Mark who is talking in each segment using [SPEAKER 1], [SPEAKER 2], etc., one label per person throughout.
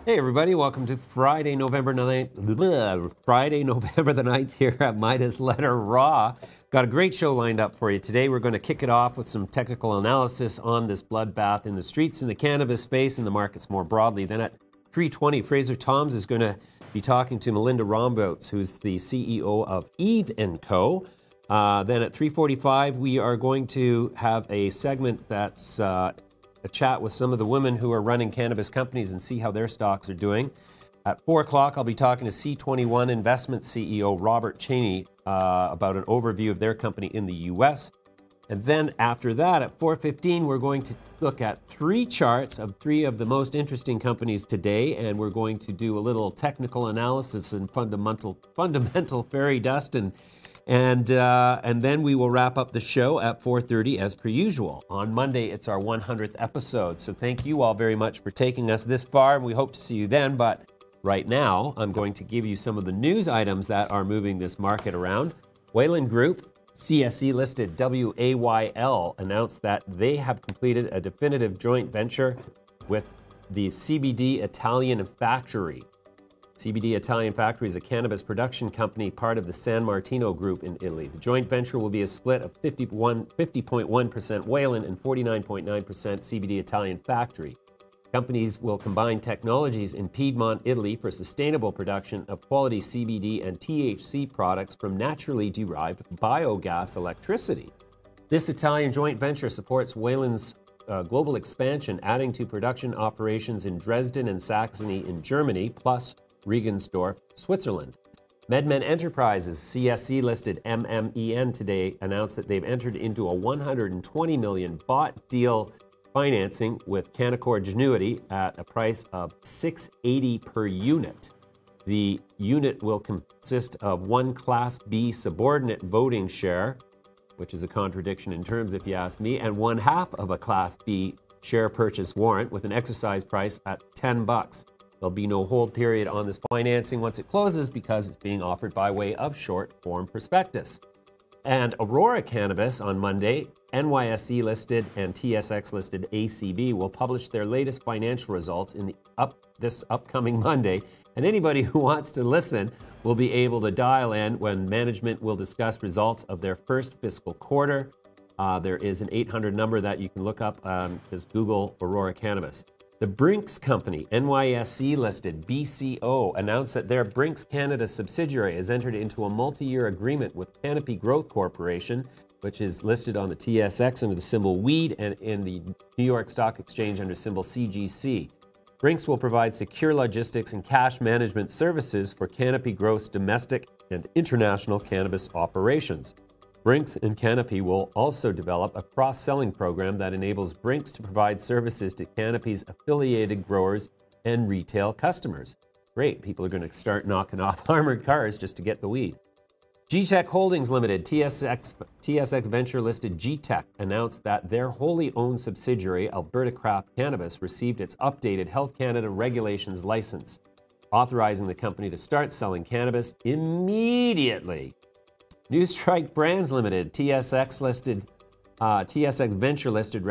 [SPEAKER 1] Hey everybody, welcome to Friday, November the 9th here at Midas Letter RAW. Got a great show lined up for you today. We're going to kick it off with some technical analysis on this bloodbath in the streets in the cannabis space and the markets more broadly. Then at 3:20, Fraser Toms is going to be talking to Melinda Rombouts, who's the CEO of EEVVF. Then at 3:45, we are going to have a segment that's a chat with some of the women who are running cannabis companies and see how their stocks are doing. At 4 o'clock, I'll be talking to C21 Investments CEO Robert Cheney about an overview of their company in the US. And then after that, at 4:15, we're going to look at 3 charts of 3 of the most interesting companies today, and we're going to do a little technical analysis and fundamental fairy dust, and then we will wrap up the show at 4:30 as per usual. On Monday, it's our 100th episode. So thank you all very much for taking us this far, and we hope to see you then. But right now, I'm going to give you some of the news items that are moving this market around. Wayland Group, CSE listed WAYL, announced that they have completed a definitive joint venture with the CBD Italian Factory. CBD Italian Factory is a cannabis production company, part of the San Martino Group in Italy. The joint venture will be a split of 50.1% Wayland and 49.9% CBD Italian Factory. Companies will combine technologies in Piedmont, Italy for sustainable production of quality CBD and THC products from naturally derived biogas electricity. This Italian joint venture supports Wayland's global expansion, adding to production operations in Dresden and Saxony in Germany, plus Regensdorf, Switzerland. MedMen Enterprises, CSE-listed MMEN, today announced that they've entered into a $120 million bought deal financing with Canaccord Genuity at a price of $6.80 per unit. The unit will consist of one Class B subordinate voting share, which is a contradiction in terms if you ask me, and one half of a Class B share purchase warrant with an exercise price at $10. There'll be no hold period on this financing once it closes because it's being offered by way of short-form prospectus. And Aurora Cannabis on Monday, NYSE listed and TSX listed ACB will publish their latest financial results in this upcoming Monday. And anybody who wants to listen will be able to dial in when management will discuss results of their first fiscal quarter. There is an 800 number that you can look up. Just Google Aurora Cannabis. The Brinks company, NYSE listed BCO, announced that their Brinks Canada subsidiary has entered into a multi-year agreement with Canopy Growth Corporation, which is listed on the TSX under the symbol WEED and in the New York Stock Exchange under symbol CGC. Brinks will provide secure logistics and cash management services for Canopy Growth's domestic and international cannabis operations. Brinks and Canopy will also develop a cross-selling program that enables Brinks to provide services to Canopy's affiliated growers and retail customers. Great, people are going to start knocking off armored cars just to get the weed. G-Tech Holdings Limited, TSX Venture-listed G-Tech, announced that their wholly owned subsidiary, Alberta Craft Cannabis, received its updated Health Canada regulations license, authorizing the company to start selling cannabis immediately. New Strike Brands Limited, TSX Venture listed,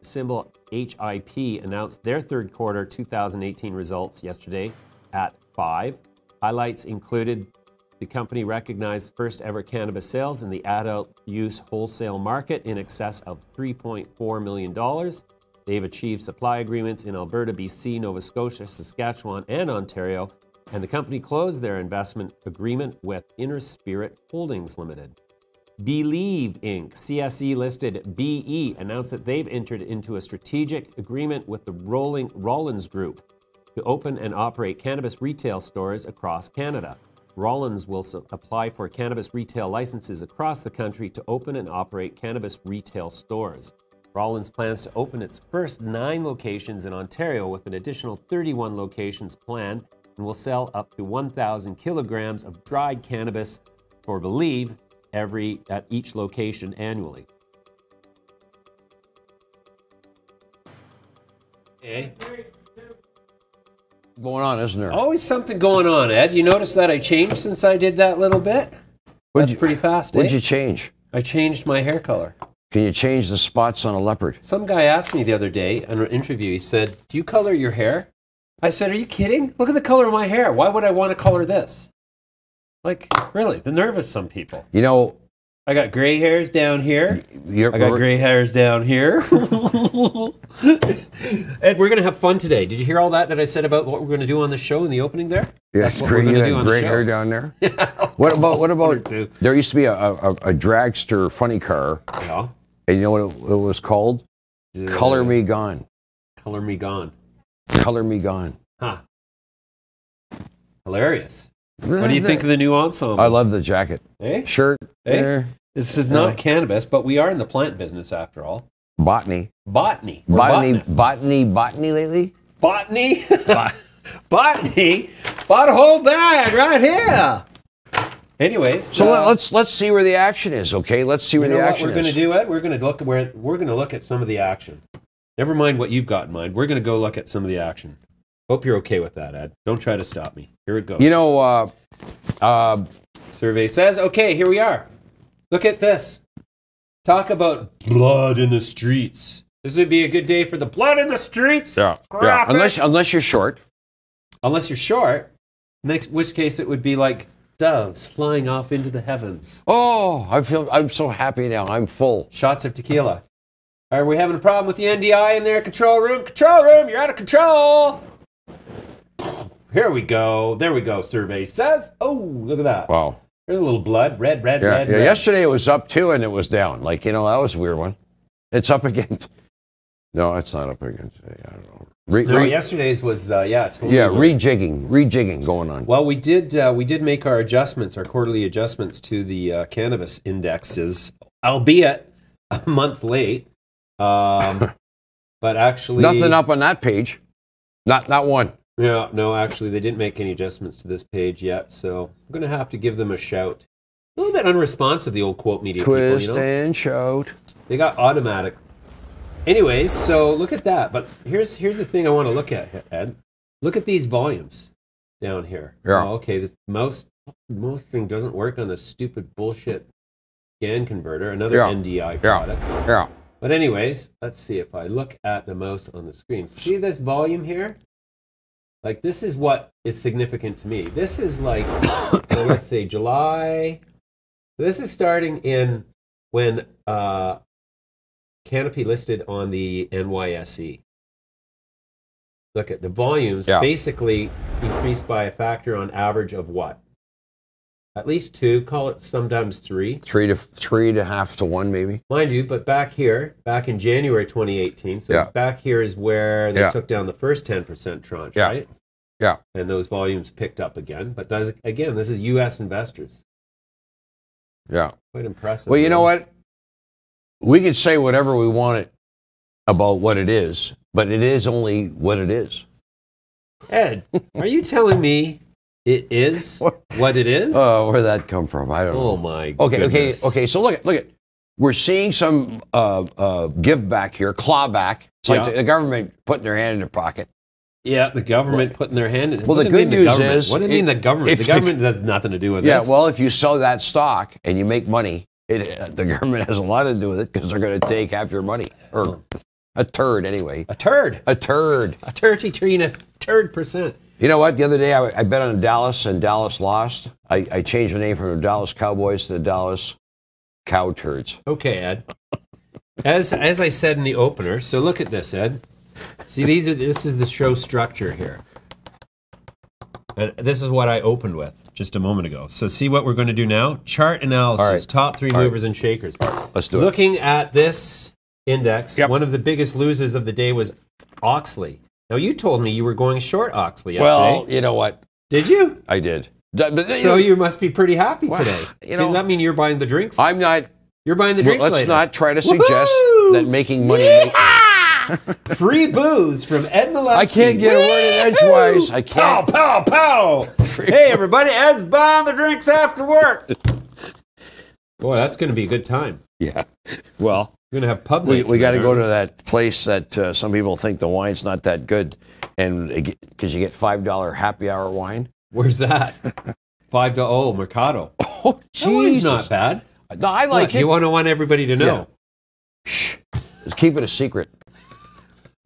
[SPEAKER 1] symbol HIP, announced their third quarter 2018 results yesterday at 5. Highlights included the company recognized first ever cannabis sales in the adult use wholesale market in excess of $3.4 million. They've achieved supply agreements in Alberta, BC, Nova Scotia, Saskatchewan, and Ontario. And the company closed their investment agreement with Inner Spirit Holdings Limited. Believe Inc., CSE-listed BE, announced that they've entered into a strategic agreement with the Rollins Group to open and operate cannabis retail stores across Canada. Rollins will apply for cannabis retail licenses across the country to open and operate cannabis retail stores. Rollins plans to open its first 9 locations in Ontario with an additional 31 locations planned, and will sell up to 1,000 kilograms of dried cannabis for Believe at each location annually. Hey.
[SPEAKER 2] Going on, isn't there?
[SPEAKER 1] Always something going on, Ed. You notice that I changed since I did that little bit? That's pretty fast,
[SPEAKER 2] What'd you change?
[SPEAKER 1] I changed my hair color.
[SPEAKER 2] Can you change the spots on a leopard?
[SPEAKER 1] Some guy asked me the other day in an interview, he said, "Do you color your hair?" I said, are you kidding? Look at the color of my hair. Why would I want to color this? Like, really, the nerve of some people.
[SPEAKER 2] You know,
[SPEAKER 1] I got gray hairs down here. I got gray hairs down here. Ed, we're going to have fun today. Did you hear all that I said about what we're going to do on the show in the opening there?
[SPEAKER 2] Yes,
[SPEAKER 1] that's what we're going to do on the show.
[SPEAKER 2] Gray hair down there. What about? There used to be a dragster funny car.
[SPEAKER 1] Yeah.
[SPEAKER 2] And you know what it was called? Color Me Gone.
[SPEAKER 1] Color Me Gone.
[SPEAKER 2] Color Me Gone.
[SPEAKER 1] Huh. Hilarious. What do you think of the new ensemble?
[SPEAKER 2] I love the jacket.
[SPEAKER 1] Eh?
[SPEAKER 2] Shirt.
[SPEAKER 1] Eh? This is not cannabis, but we are in the plant business after all.
[SPEAKER 2] Botany.
[SPEAKER 1] Botany.
[SPEAKER 2] Botany lately?
[SPEAKER 1] Botany? Botany? Bought a whole bag right here. Anyways.
[SPEAKER 2] So let's see where the action is, okay? Let's see where the action is.
[SPEAKER 1] What we're going to do, Ed? We're going to look at some of the action. Never mind what you've got in mind. We're going to go look at some of the action. Hope you're okay with that, Ed. Don't try to stop me. Here it goes.
[SPEAKER 2] You know,
[SPEAKER 1] survey says, okay, here we are. Look at this. Talk about blood in the streets. This would be a good day for the blood in the streets.
[SPEAKER 2] Yeah. Unless you're short.
[SPEAKER 1] Unless you're short. In which case it would be like doves flying off into the heavens.
[SPEAKER 2] Oh, I'm so happy now. I'm full.
[SPEAKER 1] Shots of tequila. Are we having a problem with the NDI in there? Control room, you're out of control. Here we go. There we go, survey says. Oh, look at that.
[SPEAKER 2] Wow.
[SPEAKER 1] There's a little blood. Red.
[SPEAKER 2] Yesterday it was up too, and it was down. Like, that was a weird one. It's up again. No, it's not up again today. I don't know.
[SPEAKER 1] Yesterday's was, totally.
[SPEAKER 2] Yeah, rejigging going on.
[SPEAKER 1] Well, we did make our adjustments, our quarterly adjustments to the cannabis indexes, albeit a month late. But actually...
[SPEAKER 2] Nothing up on that page. Not one.
[SPEAKER 1] Yeah, no, actually, they didn't make any adjustments to this page yet, so I'm going to have to give them a shout. A little bit unresponsive, the old quote media
[SPEAKER 2] Twist
[SPEAKER 1] people,
[SPEAKER 2] and shout.
[SPEAKER 1] They got automatic. Anyways, so look at that. But here's the thing I want to look at, Ed. Look at these volumes down here.
[SPEAKER 2] Yeah.
[SPEAKER 1] Oh, okay, the mouse thing doesn't work on the stupid bullshit scan converter, another NDI product.
[SPEAKER 2] Yeah.
[SPEAKER 1] But anyways, let's see if I look at the mouse on the screen. See this volume here? Like, this is what is significant to me. This is like, so let's say July. This is starting in when Canopy listed on the NYSE. Look at the volumes basically increased by a factor on average of what? At least 2, call it sometimes 3.
[SPEAKER 2] 3 to half to 1 maybe.
[SPEAKER 1] Mind you, but back in January 2018, so back here is where they took down the first 10% tranche, right?
[SPEAKER 2] Yeah.
[SPEAKER 1] And those volumes picked up again. But again, this is U.S. investors.
[SPEAKER 2] Yeah.
[SPEAKER 1] Quite impressive.
[SPEAKER 2] Well, you know what? We could say whatever we want about what it is, but it is only what it is.
[SPEAKER 1] Ed, are you telling me it is what it is?
[SPEAKER 2] Oh, where'd that come from? I don't know.
[SPEAKER 1] Oh, my goodness.
[SPEAKER 2] Okay. So look at. We're seeing some give back here, claw back. It's like the government putting their hand in their pocket.
[SPEAKER 1] Yeah, the government putting their hand in.
[SPEAKER 2] Well, the good news is...
[SPEAKER 1] What do you mean the government? The government has nothing to do with this.
[SPEAKER 2] Yeah, well, if you sell that stock and you make money, the government has a lot to do with it because they're going to take half your money. Or a turd, anyway.
[SPEAKER 1] A turd?
[SPEAKER 2] A turd.
[SPEAKER 1] A turd percent.
[SPEAKER 2] You know what? The other day I bet on Dallas and Dallas lost. I changed the name from the Dallas Cowboys to the Dallas Cow Turds.
[SPEAKER 1] Okay, Ed. As I said in the opener, so look at this, Ed. See, this is the show structure here. And this is what I opened with just a moment ago. So see what we're going to do now? Chart analysis, top 3 movers and shakers.
[SPEAKER 2] Let's do it.
[SPEAKER 1] Looking at this index, one of the biggest losers of the day was Auxly. Now, you told me you were going short Auxly yesterday.
[SPEAKER 2] Well, you know what?
[SPEAKER 1] Did you?
[SPEAKER 2] I did.
[SPEAKER 1] So you must be pretty happy today. Does that mean you're buying the drinks?
[SPEAKER 2] I'm not.
[SPEAKER 1] You're buying the drinks
[SPEAKER 2] Let's
[SPEAKER 1] later.
[SPEAKER 2] not try to suggest that making money...
[SPEAKER 1] Free booze from Ed Milewski.
[SPEAKER 2] I can't get a word in edgewise. I can't.
[SPEAKER 1] Pow, pow, pow. Hey, everybody, Ed's buying the drinks after work. Boy, that's going to be a good time.
[SPEAKER 2] Yeah. Well,
[SPEAKER 1] we're going to have pub night.
[SPEAKER 2] We got to go to that place that some people think the wine's not that good, and because you get $5 happy hour wine.
[SPEAKER 1] Where's that? $5. Oh, Mercado.
[SPEAKER 2] Oh, Jesus.
[SPEAKER 1] That wine's not bad.
[SPEAKER 2] No, I like it.
[SPEAKER 1] You want everybody to know.
[SPEAKER 2] Yeah. Shh. Just keep it a secret.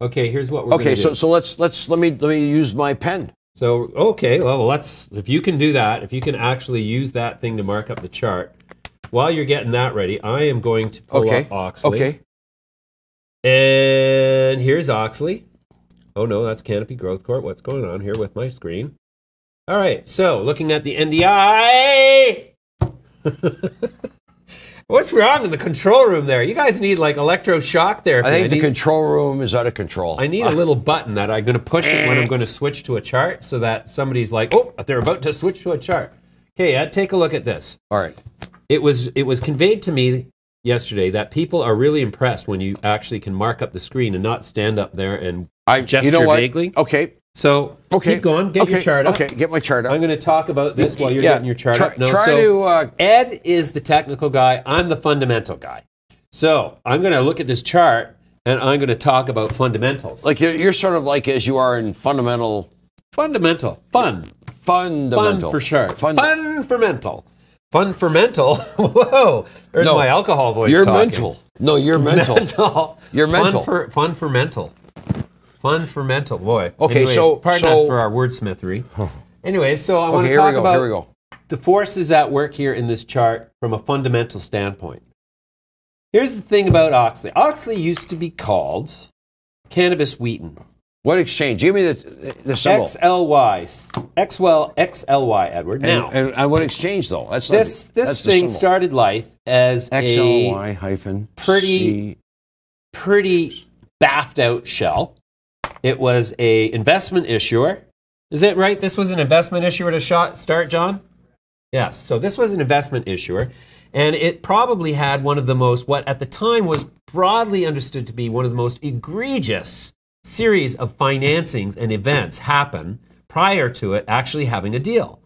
[SPEAKER 1] Okay, here's what we're going to do.
[SPEAKER 2] Okay, so let me use my pen.
[SPEAKER 1] So, okay, well, if you can do that, if you can actually use that thing to mark up the chart, while you're getting that ready, I am going to pull up Auxly.
[SPEAKER 2] Okay.
[SPEAKER 1] And here's Auxly. Oh no, that's Canopy Growth Corp. What's going on here with my screen? All right, so looking at the NDI. What's wrong in the control room there? You guys need like electroshock therapy.
[SPEAKER 2] I think the control room is out of control.
[SPEAKER 1] I need a little button that I'm going to push it when I'm going to switch to a chart so that somebody's like, oh, they're about to switch to a chart. Okay, Ed, take a look at this.
[SPEAKER 2] All right.
[SPEAKER 1] It was conveyed to me yesterday that people are really impressed when you actually can mark up the screen and not stand up there and gesture vaguely.
[SPEAKER 2] Okay.
[SPEAKER 1] So keep going. Get your chart up.
[SPEAKER 2] Okay, get my chart up.
[SPEAKER 1] I'm going to talk about this while you're getting your chart up.
[SPEAKER 2] No,
[SPEAKER 1] Ed is the technical guy. I'm the fundamental guy. So I'm going to look at this chart and I'm going to talk about fundamentals.
[SPEAKER 2] Like you're sort of like as you are in fundamental.
[SPEAKER 1] Fundamental. Fun.
[SPEAKER 2] Fundamental.
[SPEAKER 1] Fun for sure. Fun for mental. Fun for mental. Whoa. There's my alcohol voice
[SPEAKER 2] You're
[SPEAKER 1] talking.
[SPEAKER 2] mental. No, you're mental. You're mental.
[SPEAKER 1] Fun for mental. Fun for mental, boy.
[SPEAKER 2] Okay,
[SPEAKER 1] anyways, pardon us for our wordsmithery. Anyways, so I want to talk about the forces at work here in this chart from a fundamental standpoint. Here's the thing about Auxly. Auxly used to be called Cannabis Wheaton.
[SPEAKER 2] What exchange? Give me the symbol.
[SPEAKER 1] XLY, Edward. Now,
[SPEAKER 2] and what exchange though? That's
[SPEAKER 1] this thing started life as
[SPEAKER 2] XLY hyphen
[SPEAKER 1] pretty baffed out shell. It was a investment issuer. Is it right? This was an investment issuer to start, John? Yes. So this was an investment issuer, and it probably had one of the most, what at the time was broadly understood to be one of the most egregious series of financings and events happen prior to it actually having a deal.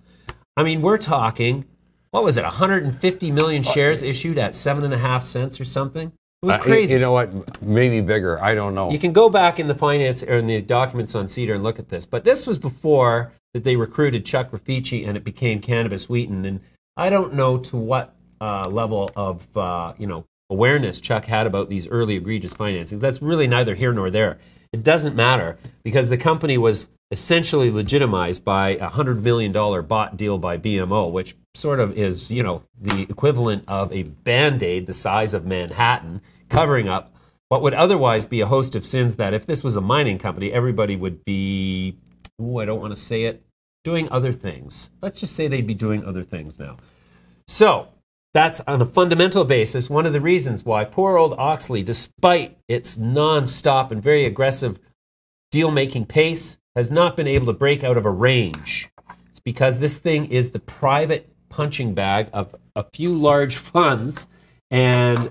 [SPEAKER 1] I mean, we're talking, what was it, 150 million shares issued at 7.5 cents or something? It was crazy.
[SPEAKER 2] You know what? Maybe bigger. I don't know.
[SPEAKER 1] You can go back in the finance or in the documents on Cedar and look at this. But this was before that they recruited Chuck Raffici and it became Cannabis Wheaton. And I don't know to what level of awareness Chuck had about these early egregious financings. That's really neither here nor there. It doesn't matter because the company was essentially legitimized by a $100 million bought deal by BMO, which sort of is, the equivalent of a Band-Aid the size of Manhattan, covering up what would otherwise be a host of sins that if this was a mining company, everybody would be, I don't want to say it, doing other things. Let's just say they'd be doing other things now. So that's on a fundamental basis one of the reasons why poor old Auxly, despite its non-stop and very aggressive deal-making pace, has not been able to break out of a range. It's because this thing is the private punching bag of a few large funds, and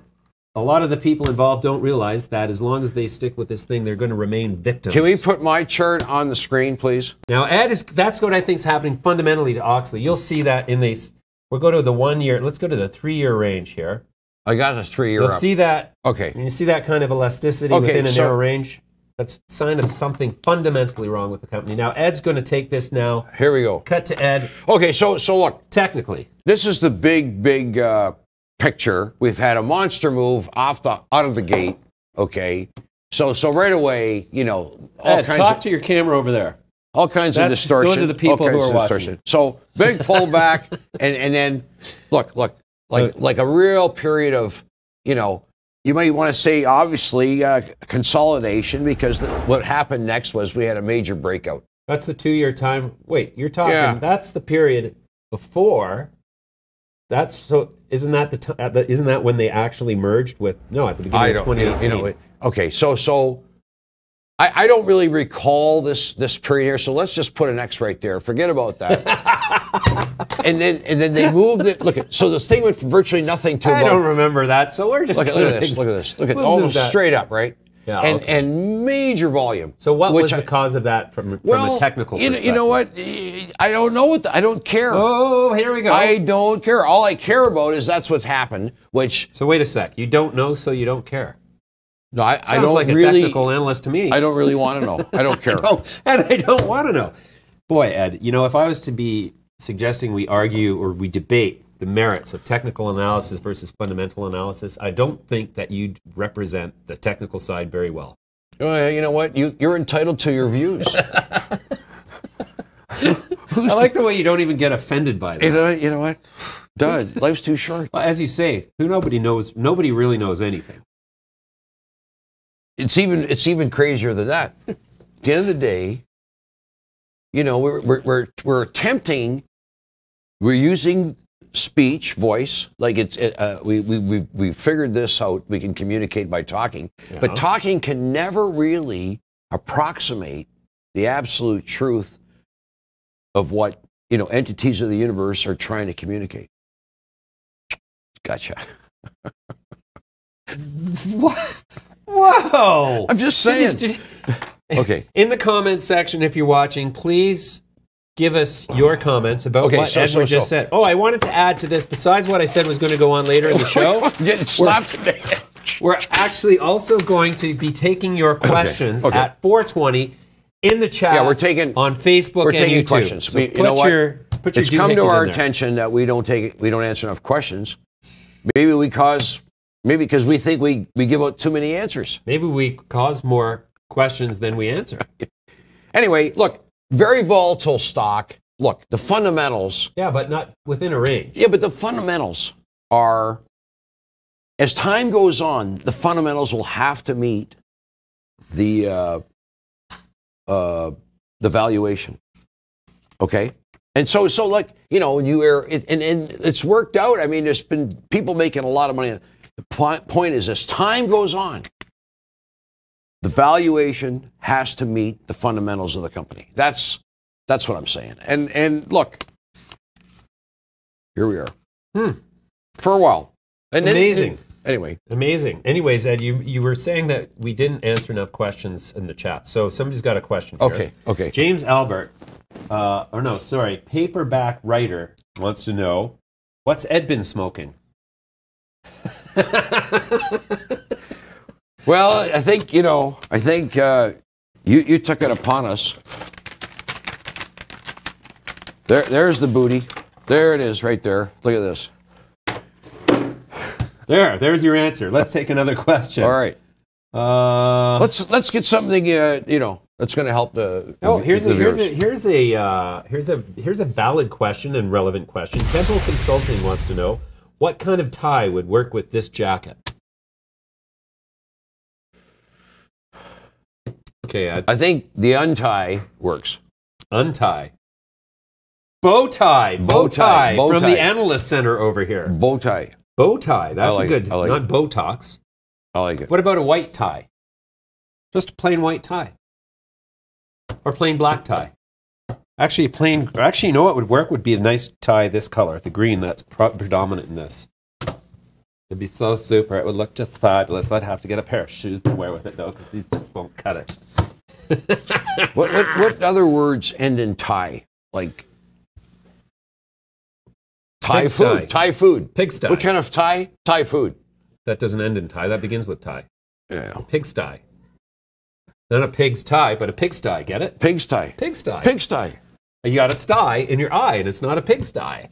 [SPEAKER 1] a lot of the people involved don't realize that as long as they stick with this thing, they're going to remain victims.
[SPEAKER 2] Can we put my chart on the screen, please?
[SPEAKER 1] Now, Ed, that's what I think is happening fundamentally to Auxly. You'll see that in these. We'll go to the 1 year. Let's go to the 3-year range here.
[SPEAKER 2] I got the 3-year.
[SPEAKER 1] You'll see that.
[SPEAKER 2] Okay.
[SPEAKER 1] You see that kind of elasticity within a narrow range. That's a sign of something fundamentally wrong with the company. Now, Ed's going to take this now.
[SPEAKER 2] Here we go.
[SPEAKER 1] Cut to Ed.
[SPEAKER 2] Okay, so look.
[SPEAKER 1] Technically.
[SPEAKER 2] This is the big picture. We've had a monster move out of the gate. Okay. So right away, all
[SPEAKER 1] Ed,
[SPEAKER 2] kinds
[SPEAKER 1] talk to your camera over there.
[SPEAKER 2] All kinds of distortion.
[SPEAKER 1] Those are the people who are watching.
[SPEAKER 2] So big pullback, and then look, like a real period of, you might want to say, obviously, consolidation, because what happened next was we had a major breakout.
[SPEAKER 1] That's the 2-year time. Wait, you're talking, that's the period before. Isn't that isn't that when they actually merged with, at the beginning of 2018.
[SPEAKER 2] Okay, so I don't really recall this period here, so let's just put an X right there. Forget about that. and then they moved it. So this thing went from virtually nothing to
[SPEAKER 1] I don't remember that. So we're just
[SPEAKER 2] look at this. Look at almost straight up, right?
[SPEAKER 1] Yeah.
[SPEAKER 2] And major volume.
[SPEAKER 1] So what was the cause of that from a technical perspective?
[SPEAKER 2] You know what? I don't know I don't care.
[SPEAKER 1] Oh, here we go.
[SPEAKER 2] I don't care. All I care about is that's what's happened. So
[SPEAKER 1] wait a sec. You don't know, so you don't care.
[SPEAKER 2] No, I don't
[SPEAKER 1] like a technical analyst to me.
[SPEAKER 2] I don't really want to know. I don't care.
[SPEAKER 1] I don't want to know. Boy, Ed, if I was to be suggesting we argue or we debate the merits of technical analysis versus fundamental analysis, I don't think that you'd represent the technical side very well.
[SPEAKER 2] You know what? You're entitled to your views.
[SPEAKER 1] I like the way you don't even get offended by that.
[SPEAKER 2] You know what? Duh, life's too short.
[SPEAKER 1] Well, as you say, nobody really knows anything.
[SPEAKER 2] It's even crazier than that. At the end of the day, you know, we're attempting, we're using speech, voice, like we figured this out. We can communicate by talking, but talking can never really approximate the absolute truth of what, you know, entities of the universe are trying to communicate. Gotcha.
[SPEAKER 1] What? Whoa!
[SPEAKER 2] I'm just saying. Okay.
[SPEAKER 1] In the comments section, if you're watching, please give us your comments about what Edward just said. Oh, I wanted to add to this, besides what I said was going to go on later in the show.
[SPEAKER 2] Getting slapped today.
[SPEAKER 1] We're actually also going to be taking your questions at 4:20 in the chat.
[SPEAKER 2] Yeah, we're taking
[SPEAKER 1] on Facebook and
[SPEAKER 2] taking
[SPEAKER 1] YouTube.
[SPEAKER 2] questions.
[SPEAKER 1] So you know what?
[SPEAKER 2] It's come to our attention that we don't answer enough questions. Maybe because we think we give out too many answers.
[SPEAKER 1] Maybe we cause more questions than we answer.
[SPEAKER 2] Anyway, look, very volatile stock. Look, the fundamentals.
[SPEAKER 1] Yeah, but not within a range.
[SPEAKER 2] Yeah, but the fundamentals are, as time goes on, the fundamentals will have to meet the valuation. Okay? And so like, you know, and it's worked out. I mean, there's been people making a lot of money. The point is, as time goes on, the valuation has to meet the fundamentals of the company. That's what I'm saying. And look, here we are. For a while. And
[SPEAKER 1] amazing.
[SPEAKER 2] Anyway.
[SPEAKER 1] Amazing. Anyways, Ed, you were saying that we didn't answer enough questions in the chat. So somebody's got a question here.
[SPEAKER 2] Okay.
[SPEAKER 1] James Albert, Paperback Writer wants to know, what's Ed been smoking?
[SPEAKER 2] Well, I think you took it upon us. There's the booty. There it is, right there. Look at this.
[SPEAKER 1] There's your answer. Let's take another question.
[SPEAKER 2] All right. Let's get something that's going to help the.
[SPEAKER 1] Here's a valid question and relevant question. Temple Consulting wants to know, what kind of tie would work with this jacket? Okay,
[SPEAKER 2] I think the untie works.
[SPEAKER 1] Untie. Bow tie from the Analyst Center over here.
[SPEAKER 2] Bow tie.
[SPEAKER 1] Bow tie. That's a good. Not Botox.
[SPEAKER 2] I like it.
[SPEAKER 1] What about a white tie? Just a plain white tie. Or plain black tie. Actually, you know what would work would be a nice tie this color, the green that's predominant in this. It'd be so super. It would look just fabulous. I'd have to get a pair of shoes to wear with it, though, because these just won't cut it.
[SPEAKER 2] What other words end in tie? Like Thai food. Thai food.
[SPEAKER 1] Pigsty.
[SPEAKER 2] What kind of Thai? Thai food.
[SPEAKER 1] That doesn't end in tie. That begins with tie.
[SPEAKER 2] Yeah.
[SPEAKER 1] Pigsty. Not a pig's tie, but a pigsty. Get it?
[SPEAKER 2] Pigsty.
[SPEAKER 1] Pigsty.
[SPEAKER 2] Pigsty.
[SPEAKER 1] You got a sty in your eye, and it's not a pigsty.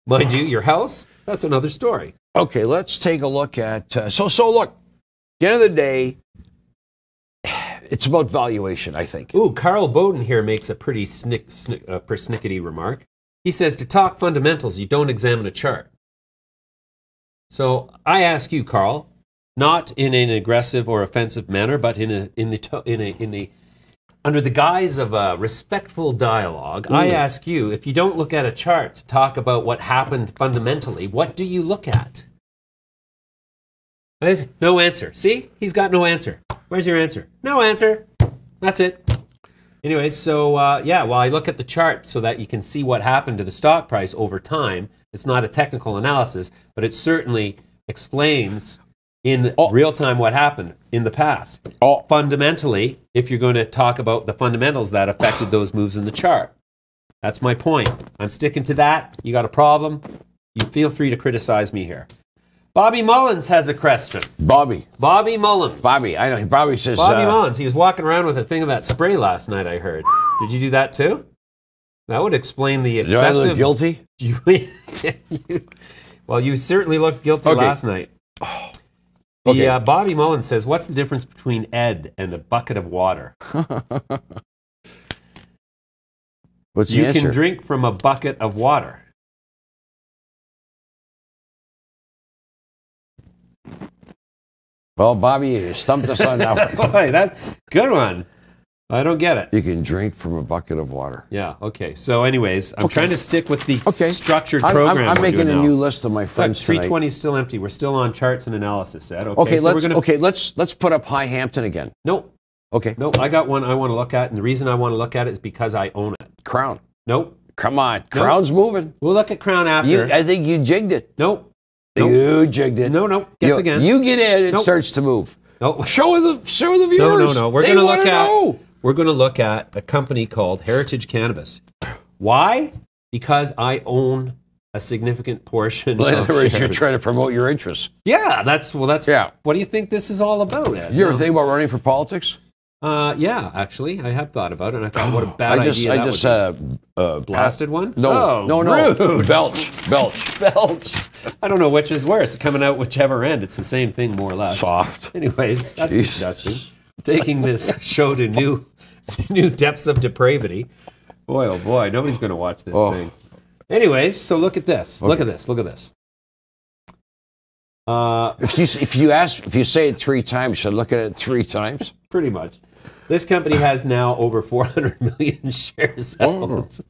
[SPEAKER 1] Mind you, your house, that's another story.
[SPEAKER 2] Okay, let's take a look at... So look, at the end of the day, it's about valuation, I think.
[SPEAKER 1] Ooh, Carl Bowden here makes a pretty persnickety remark. He says, to talk fundamentals, you don't examine a chart. So I ask you, Carl, not in an aggressive or offensive manner, but under the guise of a respectful dialogue, I ask you, if you don't look at a chart to talk about what happened fundamentally, what do you look at? No answer. See? He's got no answer. Where's your answer? No answer. That's it. Anyway, so well, I look at the chart so that you can see what happened to the stock price over time. It's not a technical analysis, but it certainly explains in real time what happened in the past. Fundamentally, if you're going to talk about the fundamentals that affected those moves in the chart. That's my point. I'm sticking to that. You got a problem? You feel free to criticize me here. Bobby Mullins has a question.
[SPEAKER 2] Bobby
[SPEAKER 1] Mullins.
[SPEAKER 2] I know. Bobby says...
[SPEAKER 1] Bobby Mullins. He was walking around with a thing of that spray last night, I heard. Did you do that too? That would explain the excessive...
[SPEAKER 2] Do I look guilty?
[SPEAKER 1] Well, you certainly looked guilty last night. The Bobby Mullen says, what's the difference between Ed and a bucket of water?
[SPEAKER 2] What's the
[SPEAKER 1] You
[SPEAKER 2] answer?
[SPEAKER 1] can drink from a bucket of water.
[SPEAKER 2] Well, Bobby, you stumped us on that one.
[SPEAKER 1] Boy, that's a good one. I don't get it.
[SPEAKER 2] You can drink from a bucket of water.
[SPEAKER 1] Yeah, okay. So anyways, I'm trying to stick with the structured
[SPEAKER 2] I'm
[SPEAKER 1] program.
[SPEAKER 2] I'm making a new list of my friends tonight.
[SPEAKER 1] 320 is still empty. We're still on charts and analysis, Ed.
[SPEAKER 2] Okay,
[SPEAKER 1] so
[SPEAKER 2] let's put up High Hampton again.
[SPEAKER 1] Nope.
[SPEAKER 2] Okay.
[SPEAKER 1] Nope, I got one I want to look at, and the reason I want to look at it is because I own it.
[SPEAKER 2] Crown.
[SPEAKER 1] Nope.
[SPEAKER 2] Come on. Crown's moving.
[SPEAKER 1] We'll look at Crown after.
[SPEAKER 2] I think you jigged it.
[SPEAKER 1] Nope.
[SPEAKER 2] You jigged it.
[SPEAKER 1] No. Guess again.
[SPEAKER 2] You get in, it starts to move.
[SPEAKER 1] Nope.
[SPEAKER 2] Show the viewers.
[SPEAKER 1] No. We're going to look at a company called Heritage Cannabis. Why? Because I own a significant portion
[SPEAKER 2] In
[SPEAKER 1] of
[SPEAKER 2] other words,
[SPEAKER 1] shares.
[SPEAKER 2] you're trying to promote your interests.
[SPEAKER 1] Yeah, that's
[SPEAKER 2] Yeah.
[SPEAKER 1] What do you think this is all about, Ed?
[SPEAKER 2] You ever think about running for politics?
[SPEAKER 1] Yeah, actually, I have thought about it, and I thought, what a bad idea
[SPEAKER 2] I
[SPEAKER 1] that
[SPEAKER 2] just
[SPEAKER 1] would be. Blasted one?
[SPEAKER 2] No.
[SPEAKER 1] Rude.
[SPEAKER 2] Belch.
[SPEAKER 1] I don't know which is worse. Coming out whichever end, it's the same thing, more or less.
[SPEAKER 2] Soft.
[SPEAKER 1] Anyways, that's disgusting. Taking this show to new depths of depravity. Boy, oh boy, nobody's going to watch this thing. Anyways, so look at this. Okay. Look at this.
[SPEAKER 2] If you say it 3 times, should I look at it 3 times?
[SPEAKER 1] Pretty much. This company has now over 400 million shares held.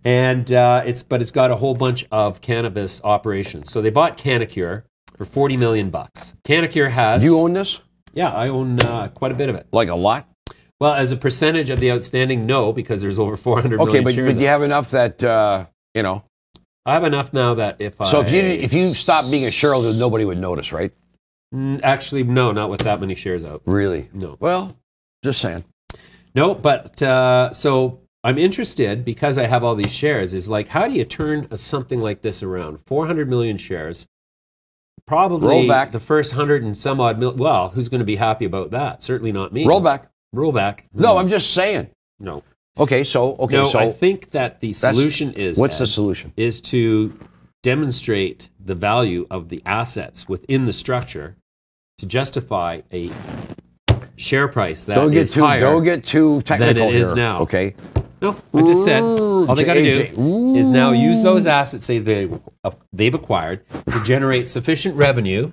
[SPEAKER 1] And it's got a whole bunch of cannabis operations. So they bought Canacure for $40 million. Canacure has...
[SPEAKER 2] You own this?
[SPEAKER 1] Yeah, I own quite a bit of it.
[SPEAKER 2] Like a lot?
[SPEAKER 1] Well, as a percentage of the outstanding, no, because there's over 400 million shares.
[SPEAKER 2] Okay, but you have enough that,
[SPEAKER 1] I have enough now that if
[SPEAKER 2] you stopped being a shareholder, nobody would notice, right?
[SPEAKER 1] Actually, no, not with that many shares out.
[SPEAKER 2] Really?
[SPEAKER 1] No.
[SPEAKER 2] Well, just saying.
[SPEAKER 1] No, but so I'm interested because I have all these shares. Is like, how do you turn something like this around? 400 million shares. Probably
[SPEAKER 2] roll back.
[SPEAKER 1] The first 100 and some odd million. Well, who's going to be happy about that? Certainly not me.
[SPEAKER 2] Roll back.
[SPEAKER 1] Roll back.
[SPEAKER 2] No, I'm just saying.
[SPEAKER 1] No.
[SPEAKER 2] Okay, so
[SPEAKER 1] I think that the solution is...
[SPEAKER 2] What's the solution?
[SPEAKER 1] Is to demonstrate the value of the assets within the structure to justify a share price that is higher
[SPEAKER 2] don't get too technical
[SPEAKER 1] than it is
[SPEAKER 2] here,
[SPEAKER 1] now.
[SPEAKER 2] Okay.
[SPEAKER 1] No, I just said all they got to do is now use those assets they've acquired to generate sufficient revenue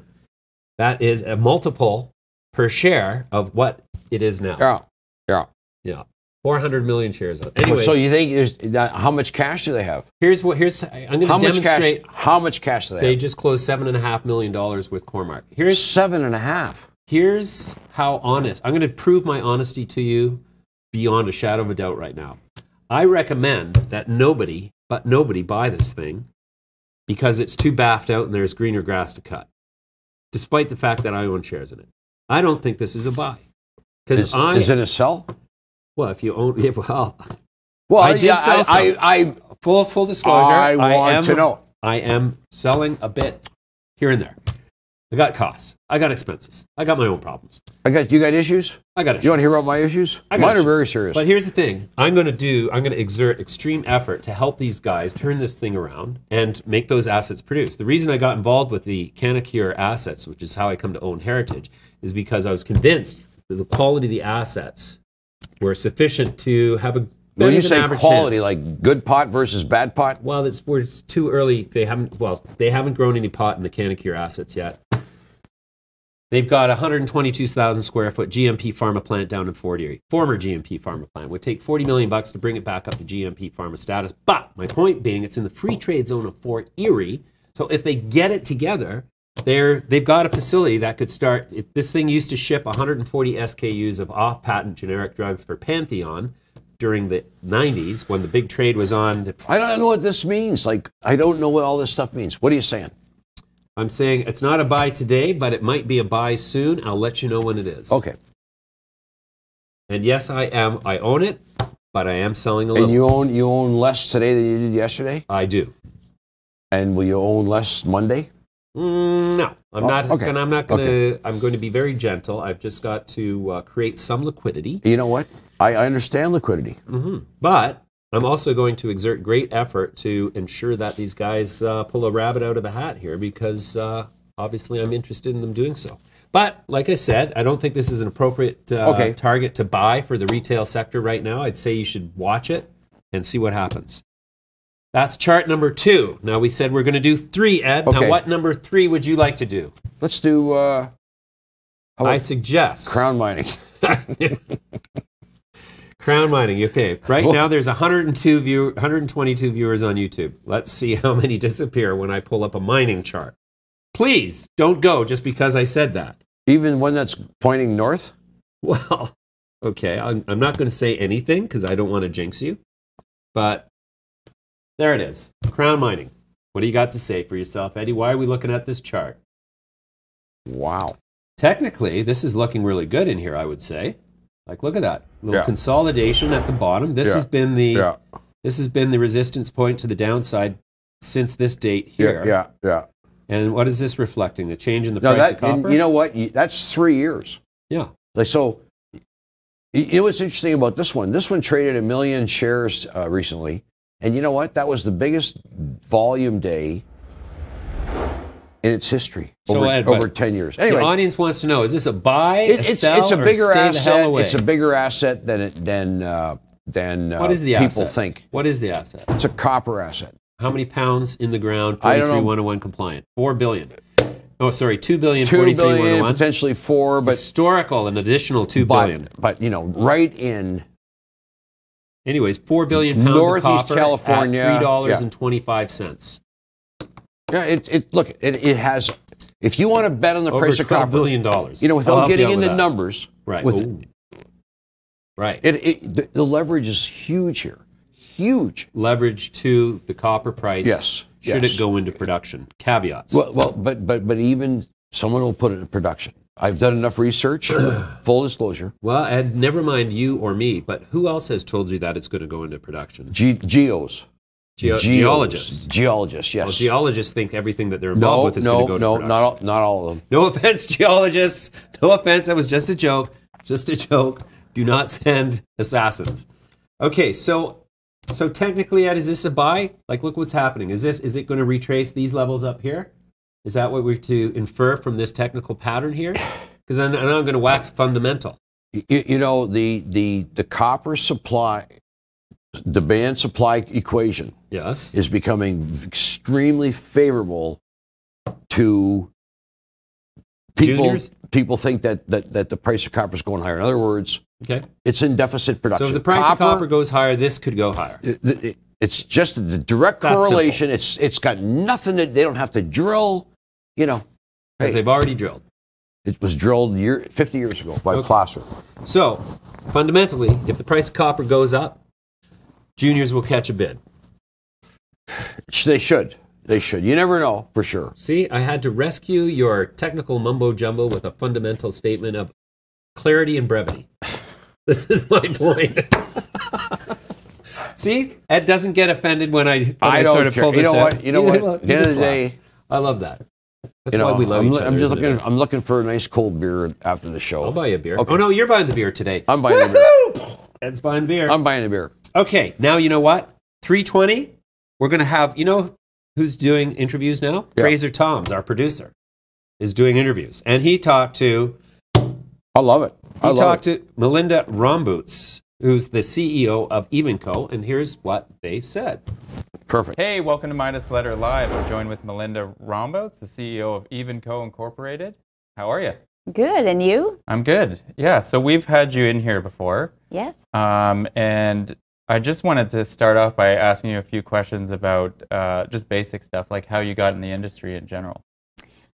[SPEAKER 1] that is a multiple per share of what it is now. Yeah. 400 million shares. Anyways,
[SPEAKER 2] so you think how much cash do they have?
[SPEAKER 1] I'm going to demonstrate.
[SPEAKER 2] How much cash do they have?
[SPEAKER 1] They just closed $7.5 million with Cormark. Here's
[SPEAKER 2] 7.5.
[SPEAKER 1] Here's how honest. I'm going to prove my honesty to you beyond a shadow of a doubt right now. I recommend that nobody buy this thing because it's too baffed out and there's greener grass to cut, despite the fact that I own shares in it. I don't think this is a buy.
[SPEAKER 2] Is it a sell?
[SPEAKER 1] Well, if you own it, well,
[SPEAKER 2] I
[SPEAKER 1] did sell some. Full disclosure.
[SPEAKER 2] I want to know.
[SPEAKER 1] I am selling a bit here and there. I got costs. I got expenses. I got my own problems.
[SPEAKER 2] You got issues?
[SPEAKER 1] I got issues.
[SPEAKER 2] You want to hear about my issues? Mine are very serious.
[SPEAKER 1] But here's the thing. I'm going to exert extreme effort to help these guys turn this thing around and make those assets produce. The reason I got involved with the Canacure assets, which is how I come to own Heritage, is because I was convinced that the quality of the assets were sufficient to have a
[SPEAKER 2] when you say quality,
[SPEAKER 1] chance.
[SPEAKER 2] like good pot versus bad pot?
[SPEAKER 1] Well, it's too early. They haven't grown any pot in the Canacure assets yet. They've got a 122,000 square foot GMP pharma plant down in Fort Erie. Former GMP pharma plant. Would take $40 million to bring it back up to GMP pharma status. But my point being, it's in the free trade zone of Fort Erie. So if they get it together, they've got a facility that could start. This thing used to ship 140 SKUs of off-patent generic drugs for Pantheon during the 90s when the big trade was on.
[SPEAKER 2] I don't know what this means. Like, I don't know what all this stuff means. What are you saying?
[SPEAKER 1] I'm saying it's not a buy today, but it might be a buy soon. I'll let you know when it is.
[SPEAKER 2] Okay.
[SPEAKER 1] And yes, I own it, but I am selling a little.
[SPEAKER 2] And you own less today than you did yesterday?
[SPEAKER 1] I do.
[SPEAKER 2] And will you own less Monday?
[SPEAKER 1] No, I'm not.
[SPEAKER 2] Okay.
[SPEAKER 1] I'm not going to. I'm going to be very gentle. I've just got to create some liquidity.
[SPEAKER 2] You know what? I understand liquidity.
[SPEAKER 1] But I'm also going to exert great effort to ensure that these guys pull a rabbit out of the hat here because obviously I'm interested in them doing so. But like I said, I don't think this is an appropriate target to buy for the retail sector right now. I'd say you should watch it and see what happens. That's chart number 2. Now we said we're going to do 3, Ed.
[SPEAKER 2] Okay.
[SPEAKER 1] Now what number 3 would you like to do?
[SPEAKER 2] Let's do.
[SPEAKER 1] I suggest
[SPEAKER 2] Crown mining.
[SPEAKER 1] Crown mining. Okay. Right now there's 122 viewers on YouTube. Let's see how many disappear when I pull up a mining chart. Please don't go just because I said that.
[SPEAKER 2] Even one that's pointing north?
[SPEAKER 1] Well, okay. I'm not going to say anything because I don't want to jinx you. But there it is. Crown mining. What do you got to say for yourself, Eddie? Why are we looking at this chart?
[SPEAKER 2] Wow.
[SPEAKER 1] Technically, this is looking really good in here, I would say. Like, look at that. Little consolidation at the bottom. This has been the this has been the resistance point to the downside since this date here.
[SPEAKER 2] Yeah.
[SPEAKER 1] And what is this reflecting? The change in the price of copper?
[SPEAKER 2] You know what? That's 3 years.
[SPEAKER 1] Yeah.
[SPEAKER 2] Like, so, you know what's interesting about this one? This one traded 1 million shares recently. And you know what? That was the biggest volume day in its history over 10 years. Anyway,
[SPEAKER 1] the audience wants to know, is this a buy, a sell,
[SPEAKER 2] it's a bigger
[SPEAKER 1] or stay
[SPEAKER 2] asset.
[SPEAKER 1] the hell away?
[SPEAKER 2] It's a bigger asset than
[SPEAKER 1] what is the
[SPEAKER 2] people
[SPEAKER 1] asset?
[SPEAKER 2] think.
[SPEAKER 1] What is the asset?
[SPEAKER 2] It's a copper asset.
[SPEAKER 1] How many pounds in the ground,
[SPEAKER 2] I don't know.
[SPEAKER 1] 43101 compliant? 4 billion. Oh, sorry, 2 billion,
[SPEAKER 2] 2 billion,
[SPEAKER 1] 43101.
[SPEAKER 2] potentially 4, but
[SPEAKER 1] historical, an additional 2 billion.
[SPEAKER 2] But you know, right in.
[SPEAKER 1] Anyways, 4 billion pounds
[SPEAKER 2] Northeast
[SPEAKER 1] of copper
[SPEAKER 2] California,
[SPEAKER 1] at $3.25.
[SPEAKER 2] Yeah, it has. If you want to bet on the price of copper,
[SPEAKER 1] $12 billion.
[SPEAKER 2] You know, without getting into numbers,
[SPEAKER 1] right? Right.
[SPEAKER 2] The leverage is huge here. Huge
[SPEAKER 1] leverage to the copper price.
[SPEAKER 2] Yes.
[SPEAKER 1] Should it go into production? Caveats.
[SPEAKER 2] Well, but even someone will put it in production. I've done enough research. Full disclosure.
[SPEAKER 1] Well, and never mind you or me, but who else has told you that it's going to go into production?
[SPEAKER 2] Geologists.
[SPEAKER 1] Geologists.
[SPEAKER 2] Geologists, yes.
[SPEAKER 1] Well, geologists think everything that they're involved with is going to go to production.
[SPEAKER 2] Not all of them.
[SPEAKER 1] No offense, geologists. No offense. That was just a joke. Just a joke. Do not send assassins. Okay, so technically, Ed, is this a buy? Like, look what's happening. Is it going to retrace these levels up here? Is that what we're to infer from this technical pattern here? Because I'm going to wax fundamental.
[SPEAKER 2] You know, the copper supply, demand supply equation,
[SPEAKER 1] yes,
[SPEAKER 2] is becoming extremely favorable to people.
[SPEAKER 1] Juniors?
[SPEAKER 2] People think that the price of copper is going higher. In other words, it's in deficit production.
[SPEAKER 1] So if the price of copper goes higher, this could go higher.
[SPEAKER 2] It's just the direct correlation. It's got nothing that they don't have to drill. You know,
[SPEAKER 1] because they've already drilled.
[SPEAKER 2] It was drilled 50 years ago by Placer.
[SPEAKER 1] So fundamentally, if the price of copper goes up, juniors will catch a bid.
[SPEAKER 2] They should. They should. You never know for sure.
[SPEAKER 1] See, I had to rescue your technical mumbo jumbo with a fundamental statement of clarity and brevity. This is my point. See, Ed doesn't get offended when I sort of pull this out.
[SPEAKER 2] You know what? At the end of the day,
[SPEAKER 1] I love that. That's why we love each other.
[SPEAKER 2] I'm looking for a nice cold beer after the show.
[SPEAKER 1] I'll buy you a beer.
[SPEAKER 2] Okay.
[SPEAKER 1] Oh no, you're buying the beer today.
[SPEAKER 2] I'm buying the beer.
[SPEAKER 1] Ed's buying beer.
[SPEAKER 2] I'm buying a beer.
[SPEAKER 1] Okay, now you know what? 3:20. We're gonna have. You know who's doing interviews now?
[SPEAKER 2] Yeah.
[SPEAKER 1] Fraser Toms, our producer, is doing interviews, and he talked to.
[SPEAKER 2] I love it.
[SPEAKER 1] He talked to Melinda Rombouts, who's the CEO of Evenco, and here's what they said.
[SPEAKER 2] Perfect.
[SPEAKER 3] Hey, welcome to Midas Letter Live. I'm joined with Melinda Rombouts, the CEO of Evenco Incorporated. How are you?
[SPEAKER 4] Good, and you?
[SPEAKER 3] I'm good. Yeah, so we've had you in here before.
[SPEAKER 4] Yes.
[SPEAKER 3] And I just wanted to start off by asking you a few questions about just basic stuff, like how you got in the industry in general.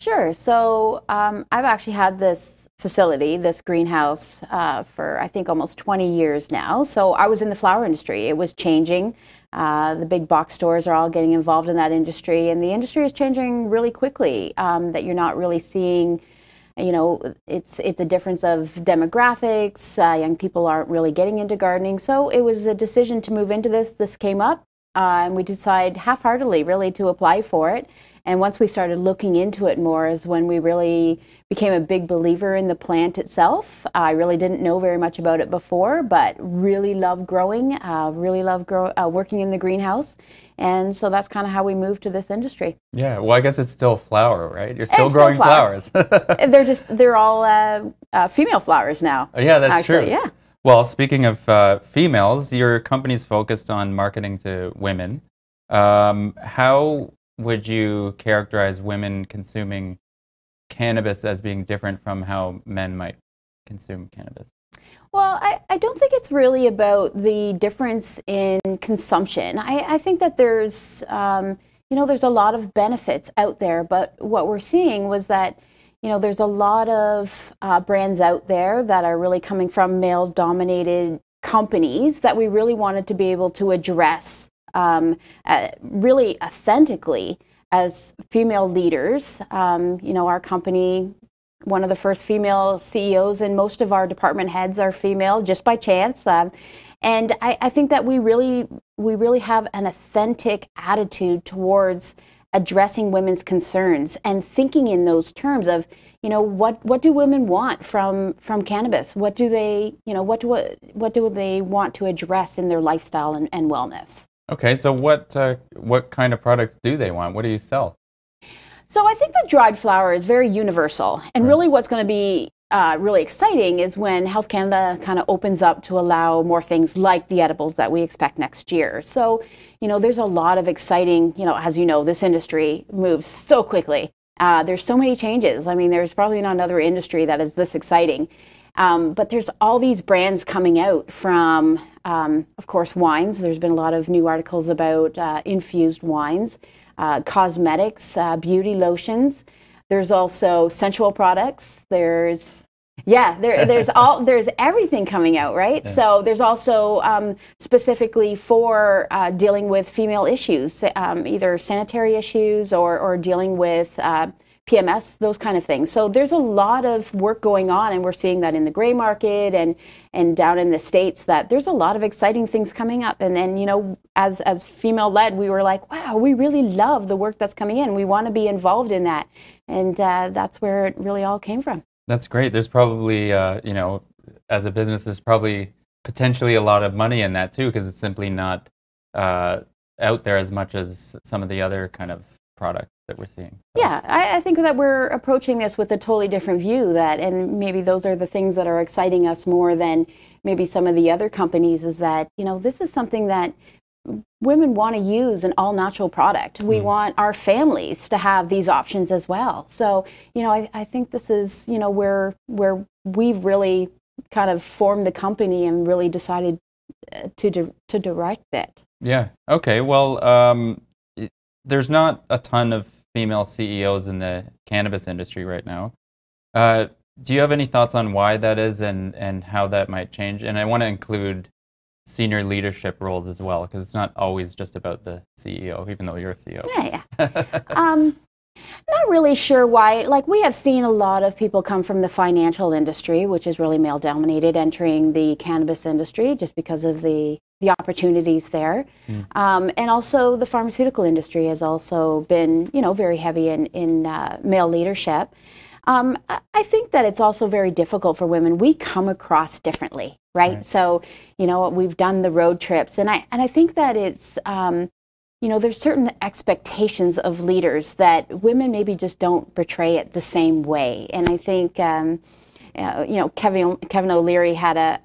[SPEAKER 4] Sure. So I've actually had this facility, this greenhouse, for I think almost 20 years now. So I was in the flower industry. It was changing. The big box stores are all getting involved in that industry, and the industry is changing really quickly. That you're not really seeing, you know, it's a difference of demographics. Young people aren't really getting into gardening, so it was a decision to move into this. This came up, and we decided half-heartedly, really, to apply for it. And once we started looking into it more is when we really became a big believer in the plant itself. I really didn't know very much about it before, but really love growing, working in the greenhouse. And so that's kind of how we moved to this industry.
[SPEAKER 3] Yeah, well, I guess it's still flower, right? You're still growing flowers.
[SPEAKER 4] They're all female flowers now.
[SPEAKER 3] Oh, yeah, that's
[SPEAKER 4] actually,
[SPEAKER 3] true.
[SPEAKER 4] Yeah.
[SPEAKER 3] Well, speaking of females, your company's focused on marketing to women. How would you characterize women consuming cannabis as being different from how men might consume cannabis?
[SPEAKER 4] Well, I don't think it's really about the difference in consumption. I think that there's, there's a lot of benefits out there, but what we're seeing was that, there's a lot of brands out there that are really coming from male-dominated companies that we really wanted to be able to address really authentically as female leaders. Our company, one of the first female CEOs and most of our department heads are female just by chance. And I think that we really have an authentic attitude towards addressing women's concerns and thinking in those terms of, what do women want from cannabis? What do they, what do they want to address in their lifestyle and wellness?
[SPEAKER 3] Okay, so what kind of products do they want? What do you sell?
[SPEAKER 4] So I think the dried flower is very universal, and really what's going to be really exciting is when Health Canada kind of opens up to allow more things like the edibles that we expect next year. So, there's a lot of exciting, as you know, this industry moves so quickly. There's so many changes. I mean, there's probably not another industry that is this exciting. But there's all these brands coming out from, of course, wines. There's been a lot of new articles about infused wines, cosmetics, beauty lotions. There's also sensual products. There's everything coming out, right? Yeah. So there's also specifically for dealing with female issues, either sanitary issues or dealing with PMS, those kind of things. So there's a lot of work going on, and we're seeing that in the gray market and down in the States, that there's a lot of exciting things coming up. And then, as female-led, we were like, wow, we really love the work that's coming in. We want to be involved in that. And that's where it really all came from.
[SPEAKER 3] That's great. There's probably, as a business, there's probably potentially a lot of money in that too, because it's simply not out there as much as some of the other kind of products that we're seeing. So.
[SPEAKER 4] Yeah, I think that we're approaching this with a totally different view, and maybe those are the things that are exciting us more than maybe some of the other companies, is that, this is something that women want to use, an all-natural product. We want our families to have these options as well. So, I think this is, where we've really kind of formed the company and really decided to direct it.
[SPEAKER 3] Yeah. Okay. Well, there's not a ton of female CEOs in the cannabis industry right now. Do you have any thoughts on why that is and how that might change? And I want to include senior leadership roles as well, because it's not always just about the CEO, even though you're a CEO.
[SPEAKER 4] Yeah. Not really sure why. Like, we have seen a lot of people come from the financial industry, which is really male-dominated, entering the cannabis industry just because of the opportunities there. And also the pharmaceutical industry has also been, very heavy in male leadership. I think that it's also very difficult for women. We come across differently, right? So, we've done the road trips, and I think that it's, there's certain expectations of leaders that women maybe just don't portray it the same way. And I think, Kevin O'Leary had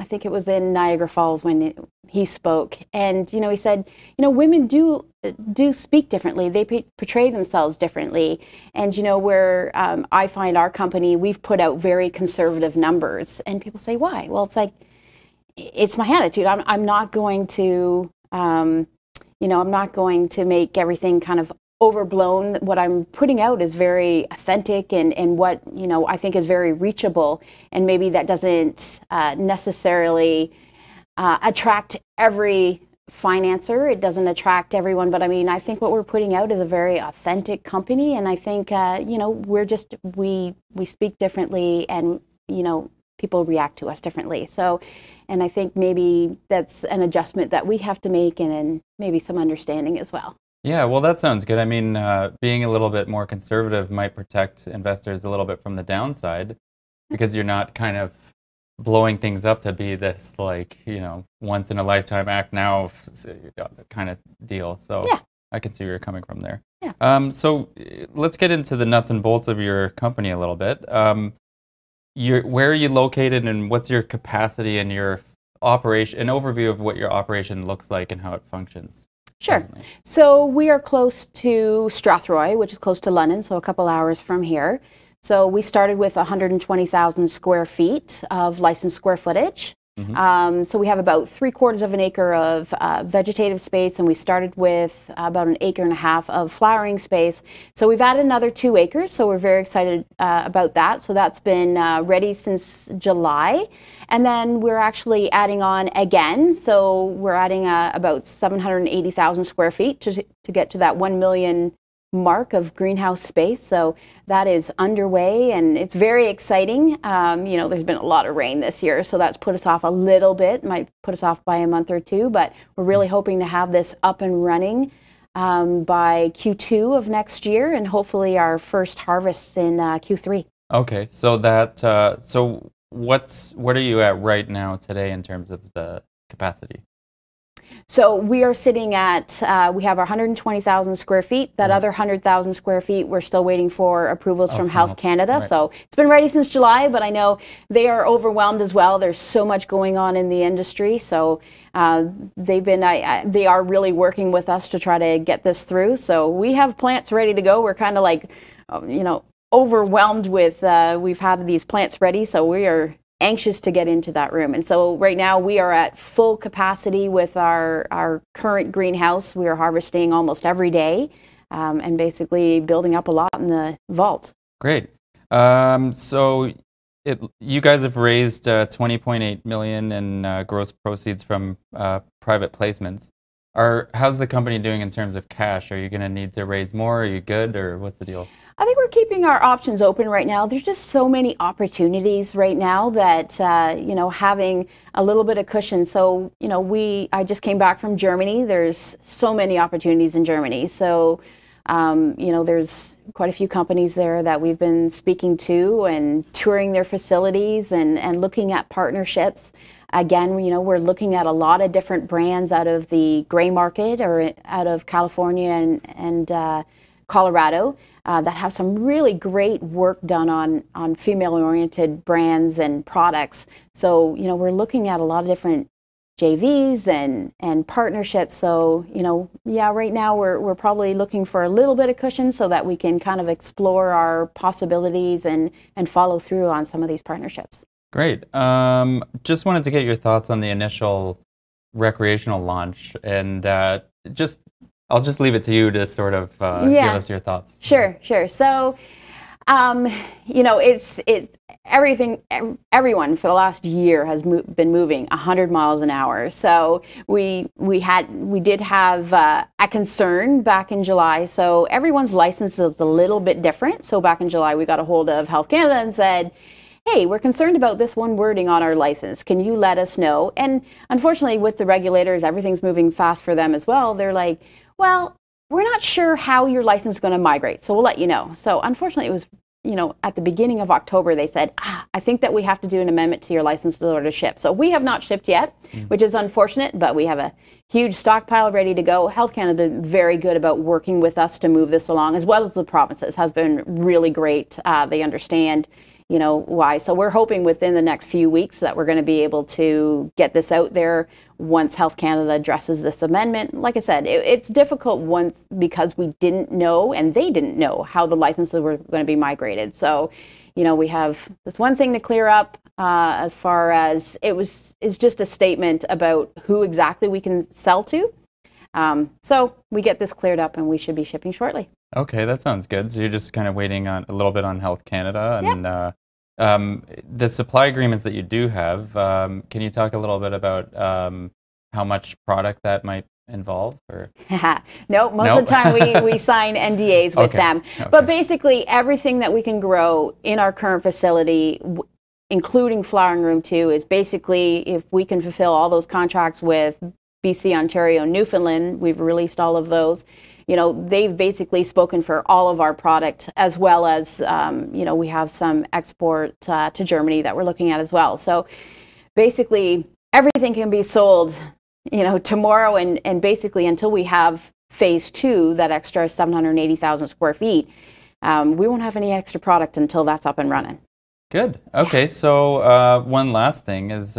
[SPEAKER 4] I think it was in Niagara Falls when he spoke, and he said, women do speak differently. They portray themselves differently, and where I find our company, we've put out very conservative numbers, and people say, why? Well, it's like, it's my attitude. I'm not going to, I'm not going to make everything kind of overblown. What I'm putting out is very authentic and what, I think is very reachable, and maybe that doesn't necessarily attract every financer. It doesn't attract everyone, but I think what we're putting out is a very authentic company, and I think, we speak differently, and, people react to us differently. So, and I think maybe that's an adjustment that we have to make, and maybe some understanding as well.
[SPEAKER 3] Yeah, well, that sounds good. I mean, being a little bit more conservative might protect investors a little bit from the downside because you're not kind of blowing things up to be this, like, once in a lifetime act now kind of deal. So
[SPEAKER 4] Yeah.
[SPEAKER 3] I can see where you're coming from there.
[SPEAKER 4] Yeah.
[SPEAKER 3] So let's get into the nuts and bolts of your company a little bit. Where are you located, and what's your capacity and your operation, an overview of what your operation looks like and how it functions?
[SPEAKER 4] Sure. So we are close to Strathroy, which is close to London, so a couple hours from here. So we started with 120,000 square feet of licensed square footage. So we have about 3/4 of an acre of vegetative space, and we started with about 1.5 acres of flowering space. So we've added another 2 acres, so we're very excited about that. So that's been ready since July. And then we're actually adding on again. So we're adding about 780,000 square feet to get to that 1 million mark of greenhouse space. So that is underway, and it's very exciting. There's been a lot of rain this year, so that's put us off a little bit, might put us off by a month or two, but we're really hoping to have this up and running by Q2 of next year, and hopefully our first harvests in Q3.
[SPEAKER 3] Okay, so what are you at right now today in terms of the capacity?
[SPEAKER 4] So we are sitting at, we have 120,000 square feet. That other 100,000 square feet, we're still waiting for approvals from Health Canada. Right. So it's been ready since July, but I know they are overwhelmed as well. There's so much going on in the industry. So they are really working with us to try to get this through. So we have plants ready to go. We're kind of like, overwhelmed with, we've had these plants ready. So we are anxious to get into that room. And so right now we are at full capacity with our current greenhouse. We are harvesting almost every day and basically building up a lot in the vault.
[SPEAKER 3] Great. So you guys have raised $20.8 million in gross proceeds from private placements. How's the company doing in terms of cash? Are you going to need to raise more? Are you good, or what's the deal?
[SPEAKER 4] I think we're keeping our options open right now. There's just so many opportunities right now that, having a little bit of cushion. So, I just came back from Germany. There's so many opportunities in Germany. So, there's quite a few companies there that we've been speaking to and touring their facilities and looking at partnerships. Again, we're looking at a lot of different brands out of the gray market or out of California and Colorado. That have some really great work done on female-oriented brands and products. So, we're looking at a lot of different JVs and partnerships. So, right now we're probably looking for a little bit of cushion so that we can kind of explore our possibilities and follow through on some of these partnerships.
[SPEAKER 3] Great. Just wanted to get your thoughts on the initial recreational launch, and I'll just leave it to you to sort of give us your thoughts.
[SPEAKER 4] Sure. So, it's everyone for the last year has been moving 100 miles an hour. So we did have a concern back in July. So everyone's license is a little bit different. So back in July, we got a hold of Health Canada and said, hey, we're concerned about this one wording on our license. Can you let us know? And unfortunately, with the regulators, everything's moving fast for them as well. They're like, well, we're not sure how your license is going to migrate, so we'll let you know. So unfortunately, it was, at the beginning of October, they said, I think that we have to do an amendment to your license in order to ship. So we have not shipped yet, which is unfortunate, but we have a huge stockpile ready to go. Health Canada has been very good about working with us to move this along, as well as the provinces has been really great. They understand why. So we're hoping within the next few weeks that we're going to be able to get this out there once Health Canada addresses this amendment. Like I said, it's difficult once because we didn't know and they didn't know how the licenses were going to be migrated. So, we have this one thing to clear up as far as it's just a statement about who exactly we can sell to. So we get this cleared up and we should be shipping shortly.
[SPEAKER 3] Okay, that sounds good. So you're just kind of waiting on a little bit on Health Canada, and the supply agreements that you do have. Can you talk a little bit about how much product that might involve? Or
[SPEAKER 4] No, most of the time we sign NDAs with them. Okay. But basically, everything that we can grow in our current facility, including flowering room 2, is basically if we can fulfill all those contracts with BC, Ontario, Newfoundland. We've released all of those. You know, they've basically spoken for all of our product, as well as, you know, we have some export to Germany that we're looking at as well. So basically everything can be sold, you know, tomorrow, and basically until we have phase 2, that extra 780,000 square feet, we won't have any extra product until that's up and running.
[SPEAKER 3] Good. Okay, so one last thing is,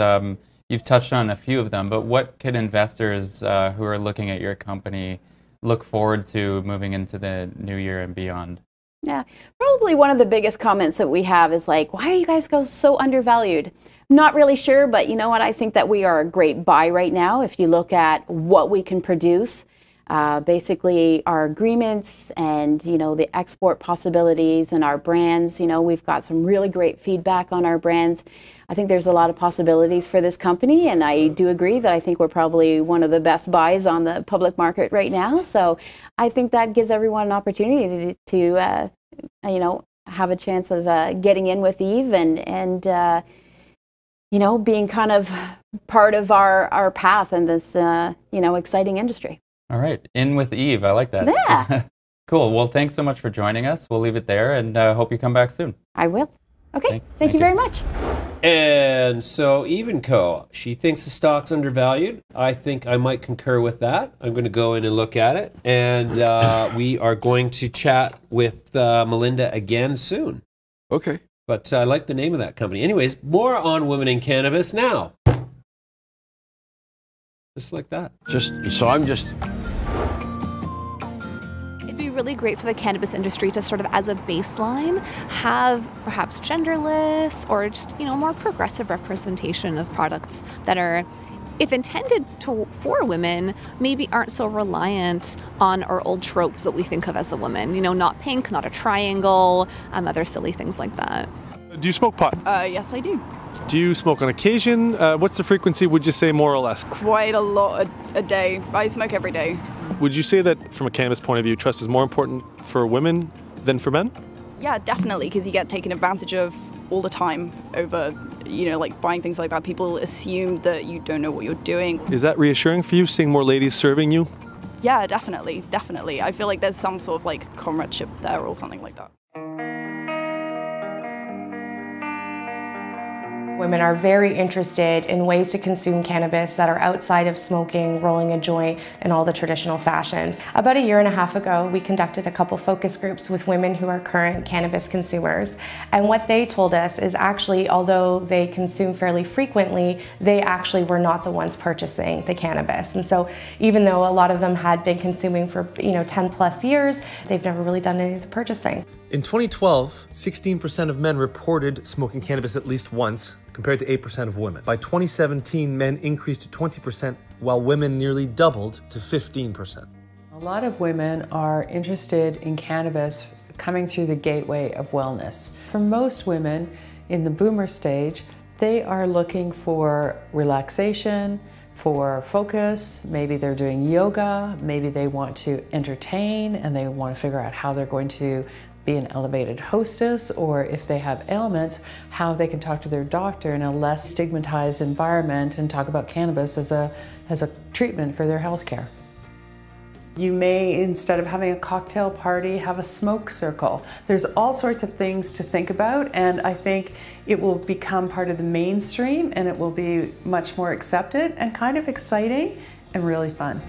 [SPEAKER 3] you've touched on a few of them, but what could investors who are looking at your company look forward to moving into the new year and beyond?
[SPEAKER 4] Yeah, probably one of the biggest comments that we have is like, why are you guys so undervalued? Not really sure, but you know what? I think that we are a great buy right now. If you look at what we can produce, basically our agreements and, you know, the export possibilities and our brands, you know, we've got some really great feedback on our brands. I think there's a lot of possibilities for this company, and I do agree that I think we're probably one of the best buys on the public market right now. So I think that gives everyone an opportunity to you know, have a chance of getting in with Eve and you know, being kind of part of our path in this, you know, exciting industry.
[SPEAKER 3] All right, in with Eve. I like that.
[SPEAKER 4] Yeah.
[SPEAKER 3] Cool. Well, thanks so much for joining us. We'll leave it there, and hope you come back soon.
[SPEAKER 4] I will. Okay. Thank you very much.
[SPEAKER 1] And so Eve & Co., she thinks the stock's undervalued. I think I might concur with that. I'm going to go in and look at it. And we are going to chat with Melinda again soon.
[SPEAKER 2] Okay.
[SPEAKER 1] But I like the name of that company. Anyways, more on women in cannabis now. Just like that.
[SPEAKER 5] It'd be really great for the cannabis industry to sort of, as a baseline, have perhaps genderless or just, you know, more progressive representation of products that are, if intended for women, maybe aren't so reliant on our old tropes that we think of as a woman. You know, not pink, not a triangle, other silly things like that.
[SPEAKER 6] Do you smoke pot?
[SPEAKER 7] Yes, I do.
[SPEAKER 6] Do you smoke on occasion? What's the frequency, would you say, more or less?
[SPEAKER 7] Quite a lot a day. I smoke every day.
[SPEAKER 6] Would you say that, from a cannabis point of view, trust is more important for women than for men?
[SPEAKER 7] Yeah, definitely, because you get taken advantage of all the time over, you know, like buying things like that. People assume that you don't know what you're doing.
[SPEAKER 6] Is that reassuring for you, seeing more ladies serving you?
[SPEAKER 7] Yeah, definitely, definitely. I feel like there's some sort of like comradeship there or something like that.
[SPEAKER 8] Women are very interested in ways to consume cannabis that are outside of smoking, rolling a joint, and all the traditional fashions. About a year and a half ago, we conducted a couple focus groups with women who are current cannabis consumers. And what they told us is actually, although they consume fairly frequently, they actually were not the ones purchasing the cannabis. And so even though a lot of them had been consuming for 10 plus years, they've never really done any of the purchasing.
[SPEAKER 9] In 2012, 16% of men reported smoking cannabis at least once, compared to 8% of women. By 2017, men increased to 20%, while women nearly doubled to 15%.
[SPEAKER 10] A lot of women are interested in cannabis coming through the gateway of wellness. For most women in the boomer stage, they are looking for relaxation, for focus. Maybe they're doing yoga, maybe they want to entertain and they want to figure out how they're going to be an elevated hostess, or if they have ailments, how they can talk to their doctor in a less stigmatized environment and talk about cannabis as a treatment for their health care. You may, instead of having a cocktail party, have a smoke circle. There's all sorts of things to think about, and I think it will become part of the mainstream and it will be much more accepted and kind of exciting and really fun.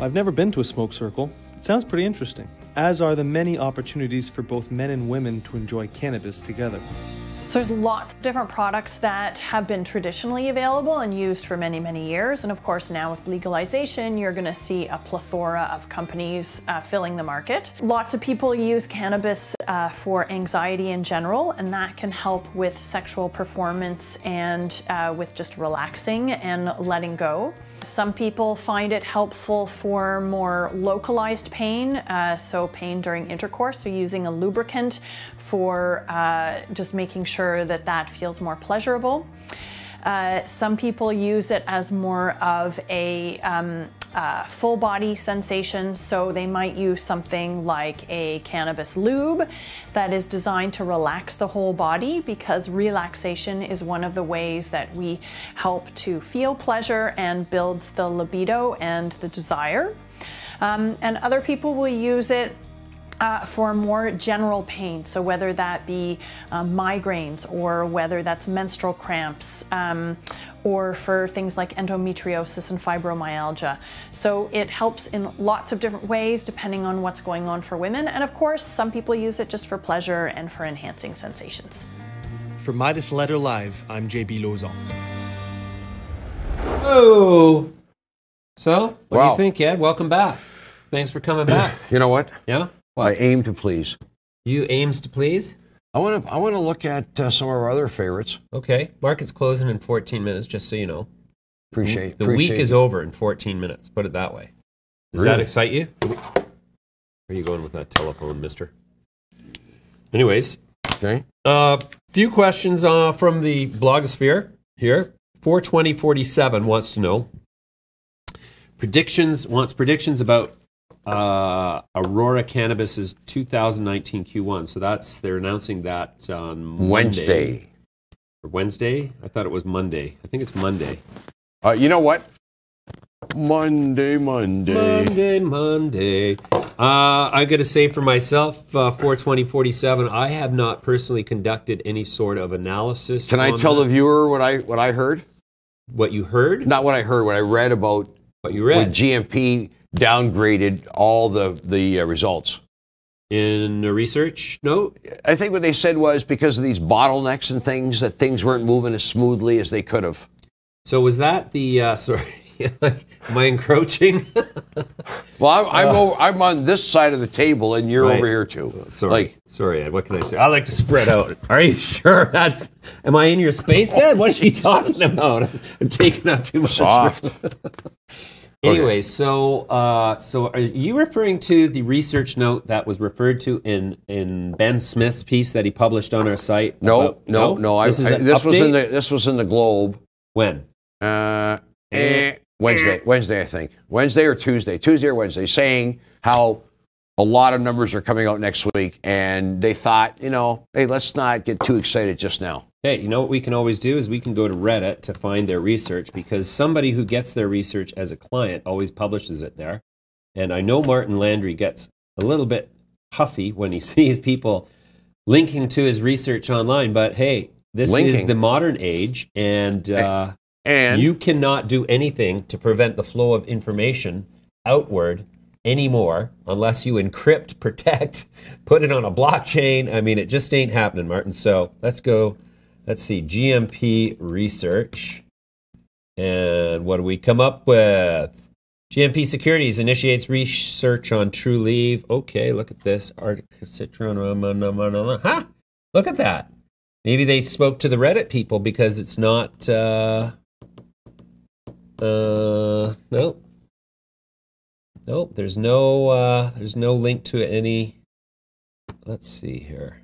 [SPEAKER 6] I've never been to a smoke circle. It sounds pretty interesting, as are the many opportunities for both men and women to enjoy cannabis together.
[SPEAKER 11] So there's lots of different products that have been traditionally available and used for many, many years. And of course, now with legalization, you're going to see a plethora of companies filling the market. Lots of people use cannabis for anxiety in general, and that can help with sexual performance and with just relaxing and letting go. Some people find it helpful for more localized pain, so pain during intercourse, so using a lubricant for just making sure that that feels more pleasurable. Some people use it as more of a full body sensation, so they might use something like a cannabis lube that is designed to relax the whole body, because relaxation is one of the ways that we help to feel pleasure and builds the libido and the desire. And other people will use it for more general pain, so whether that be migraines, or whether that's menstrual cramps, or for things like endometriosis and fibromyalgia. So it helps in lots of different ways depending on what's going on for women. And of course, some people use it just for pleasure and for enhancing sensations.
[SPEAKER 6] For Midas Letter Live, I'm JB Lauzon.
[SPEAKER 1] Oh! So, what do
[SPEAKER 2] Wow.
[SPEAKER 1] you think, Ed? Welcome back. Thanks for coming back.
[SPEAKER 2] You know what?
[SPEAKER 1] Yeah?
[SPEAKER 2] I aim to please.
[SPEAKER 1] You aims to please?
[SPEAKER 2] I want to look at some of our other favorites.
[SPEAKER 1] Okay. Market's closing in 14 minutes, just so you know.
[SPEAKER 2] Appreciate
[SPEAKER 1] The week is over in 14 minutes, put it that way. Does that excite you? Where are you going with that telephone, mister? Anyways.
[SPEAKER 2] Okay.
[SPEAKER 1] Few questions from the blogosphere here. 42047 wants to know. Wants predictions about Aurora Cannabis's 2019 Q1. So they're announcing that on
[SPEAKER 2] Wednesday.
[SPEAKER 1] Or Wednesday? I thought it was Monday. I think it's Monday.
[SPEAKER 2] You know what? Monday.
[SPEAKER 1] I got to say for myself, 42047, I have not personally conducted any sort of analysis.
[SPEAKER 2] Can I tell the viewer what I heard?
[SPEAKER 1] What you heard?
[SPEAKER 2] Not what I heard. What I read about.
[SPEAKER 1] What you read?
[SPEAKER 2] When GMP downgraded all the results.
[SPEAKER 1] In a research note? I
[SPEAKER 2] think what they said was because of these bottlenecks and things, that things weren't moving as smoothly as they could have.
[SPEAKER 1] So was that the, sorry, am I encroaching?
[SPEAKER 2] Well, I'm on this side of the table and you're over here too.
[SPEAKER 1] Sorry, Ed, what can I say? I like to spread out. Are you sure am I in your space, Ed? What is she talking about? I'm taking up too much.
[SPEAKER 2] Soft.
[SPEAKER 1] Anyway, so are you referring to the research note that was referred to in Ben Smith's piece that he published on our site?
[SPEAKER 2] No. This was in the Globe.
[SPEAKER 1] When?
[SPEAKER 2] Wednesday, I think. Wednesday or Wednesday, saying how a lot of numbers are coming out next week, and they thought, hey, let's not get too excited just now.
[SPEAKER 1] Hey, you know what we can always do is we can go to Reddit to find their research, because somebody who gets their research as a client always publishes it there. And I know Martin Landry gets a little bit huffy when he sees people linking to his research online, but hey, this is the modern age, and you cannot do anything to prevent the flow of information outward anymore unless you encrypt, protect, put it on a blockchain. I mean, it just ain't happening, Martin. So let's go. Let's see, GMP research. And what do we come up with? GMP Securities initiates research on True Leave. Okay, look at this. Huh? Look at that. Maybe they spoke to the Reddit people because it's not... Nope. Nope, there's no link to any... Let's see here.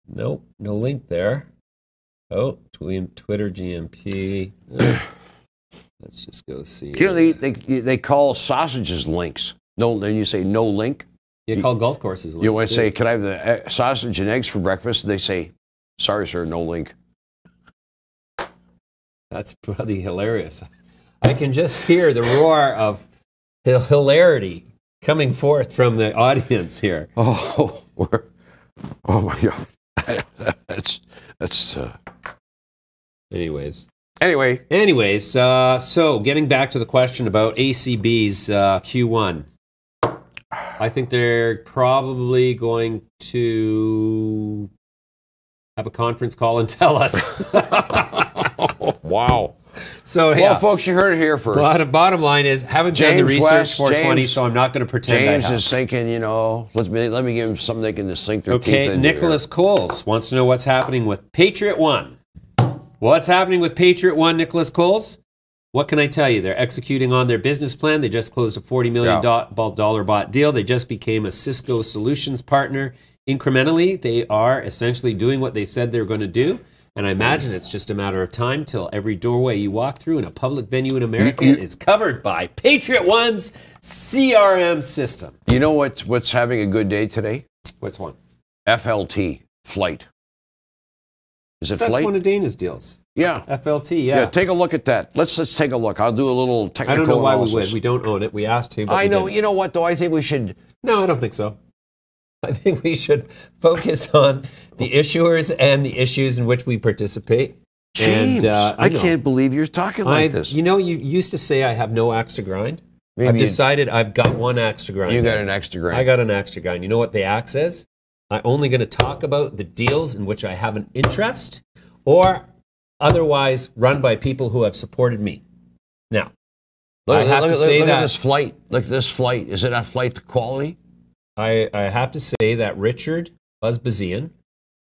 [SPEAKER 1] Nope, no link there. Oh, Twitter GMP. Let's just go see.
[SPEAKER 2] They call sausages links. No, then you say no link.
[SPEAKER 1] You call golf courses links.
[SPEAKER 2] You want to say, "Can I have the sausage and eggs for breakfast?" They say, "Sorry, sir, no link."
[SPEAKER 1] That's bloody hilarious. I can just hear the roar of hilarity coming forth from the audience here.
[SPEAKER 2] Oh my God. That's
[SPEAKER 1] Anyways, so getting back to the question about ACB's Q1, I think they're probably going to have a conference call and tell us.
[SPEAKER 2] Wow.
[SPEAKER 1] So
[SPEAKER 2] well, folks, you heard it here first.
[SPEAKER 1] Bottom line is, haven't done the research 420, so I'm not going to pretend
[SPEAKER 2] James is thinking, let me give him something they can just sink their teeth into.
[SPEAKER 1] Okay, Nicholas Coles wants to know what's happening with Patriot One. What's happening with Patriot One, Nicholas Coles? What can I tell you? They're executing on their business plan. They just closed a $40 million bought deal. They just became a Cisco Solutions partner. Incrementally, they are essentially doing what they said they're going to do. And I imagine it's just a matter of time till every doorway you walk through in a public venue in America is covered by Patriot One's CRM system.
[SPEAKER 2] You know what's having a good day today?
[SPEAKER 1] What's one?
[SPEAKER 2] FLT, flight. Is it
[SPEAKER 1] That's
[SPEAKER 2] flight?
[SPEAKER 1] one of Dana's deals.
[SPEAKER 2] Yeah.
[SPEAKER 1] FLT, yeah.
[SPEAKER 2] Yeah, take a look at that. Let's take a look. I'll do a little technical
[SPEAKER 1] I don't know why
[SPEAKER 2] analysis.
[SPEAKER 1] we would. We don't own it. We asked to, but
[SPEAKER 2] I
[SPEAKER 1] we
[SPEAKER 2] know.
[SPEAKER 1] didn't.
[SPEAKER 2] You know what, though? I think we should...
[SPEAKER 1] No, I don't think so. I think we should focus on the issuers and the issues in which we participate.
[SPEAKER 2] James,
[SPEAKER 1] And,
[SPEAKER 2] I can't believe you're talking like this.
[SPEAKER 1] You know, you used to say I have no axe to grind.
[SPEAKER 2] Maybe
[SPEAKER 1] I've decided I've got one axe to grind.
[SPEAKER 2] You got an axe to grind.
[SPEAKER 1] I got an axe to grind. You know what the axe is? I'm only going to talk about the deals in which I have an interest or otherwise run by people who have supported me. Now,
[SPEAKER 2] Look
[SPEAKER 1] I have to say
[SPEAKER 2] at
[SPEAKER 1] that
[SPEAKER 2] this flight. Look at this flight. Is it a flight to quality?
[SPEAKER 1] I have to say that Richard Buzbazian,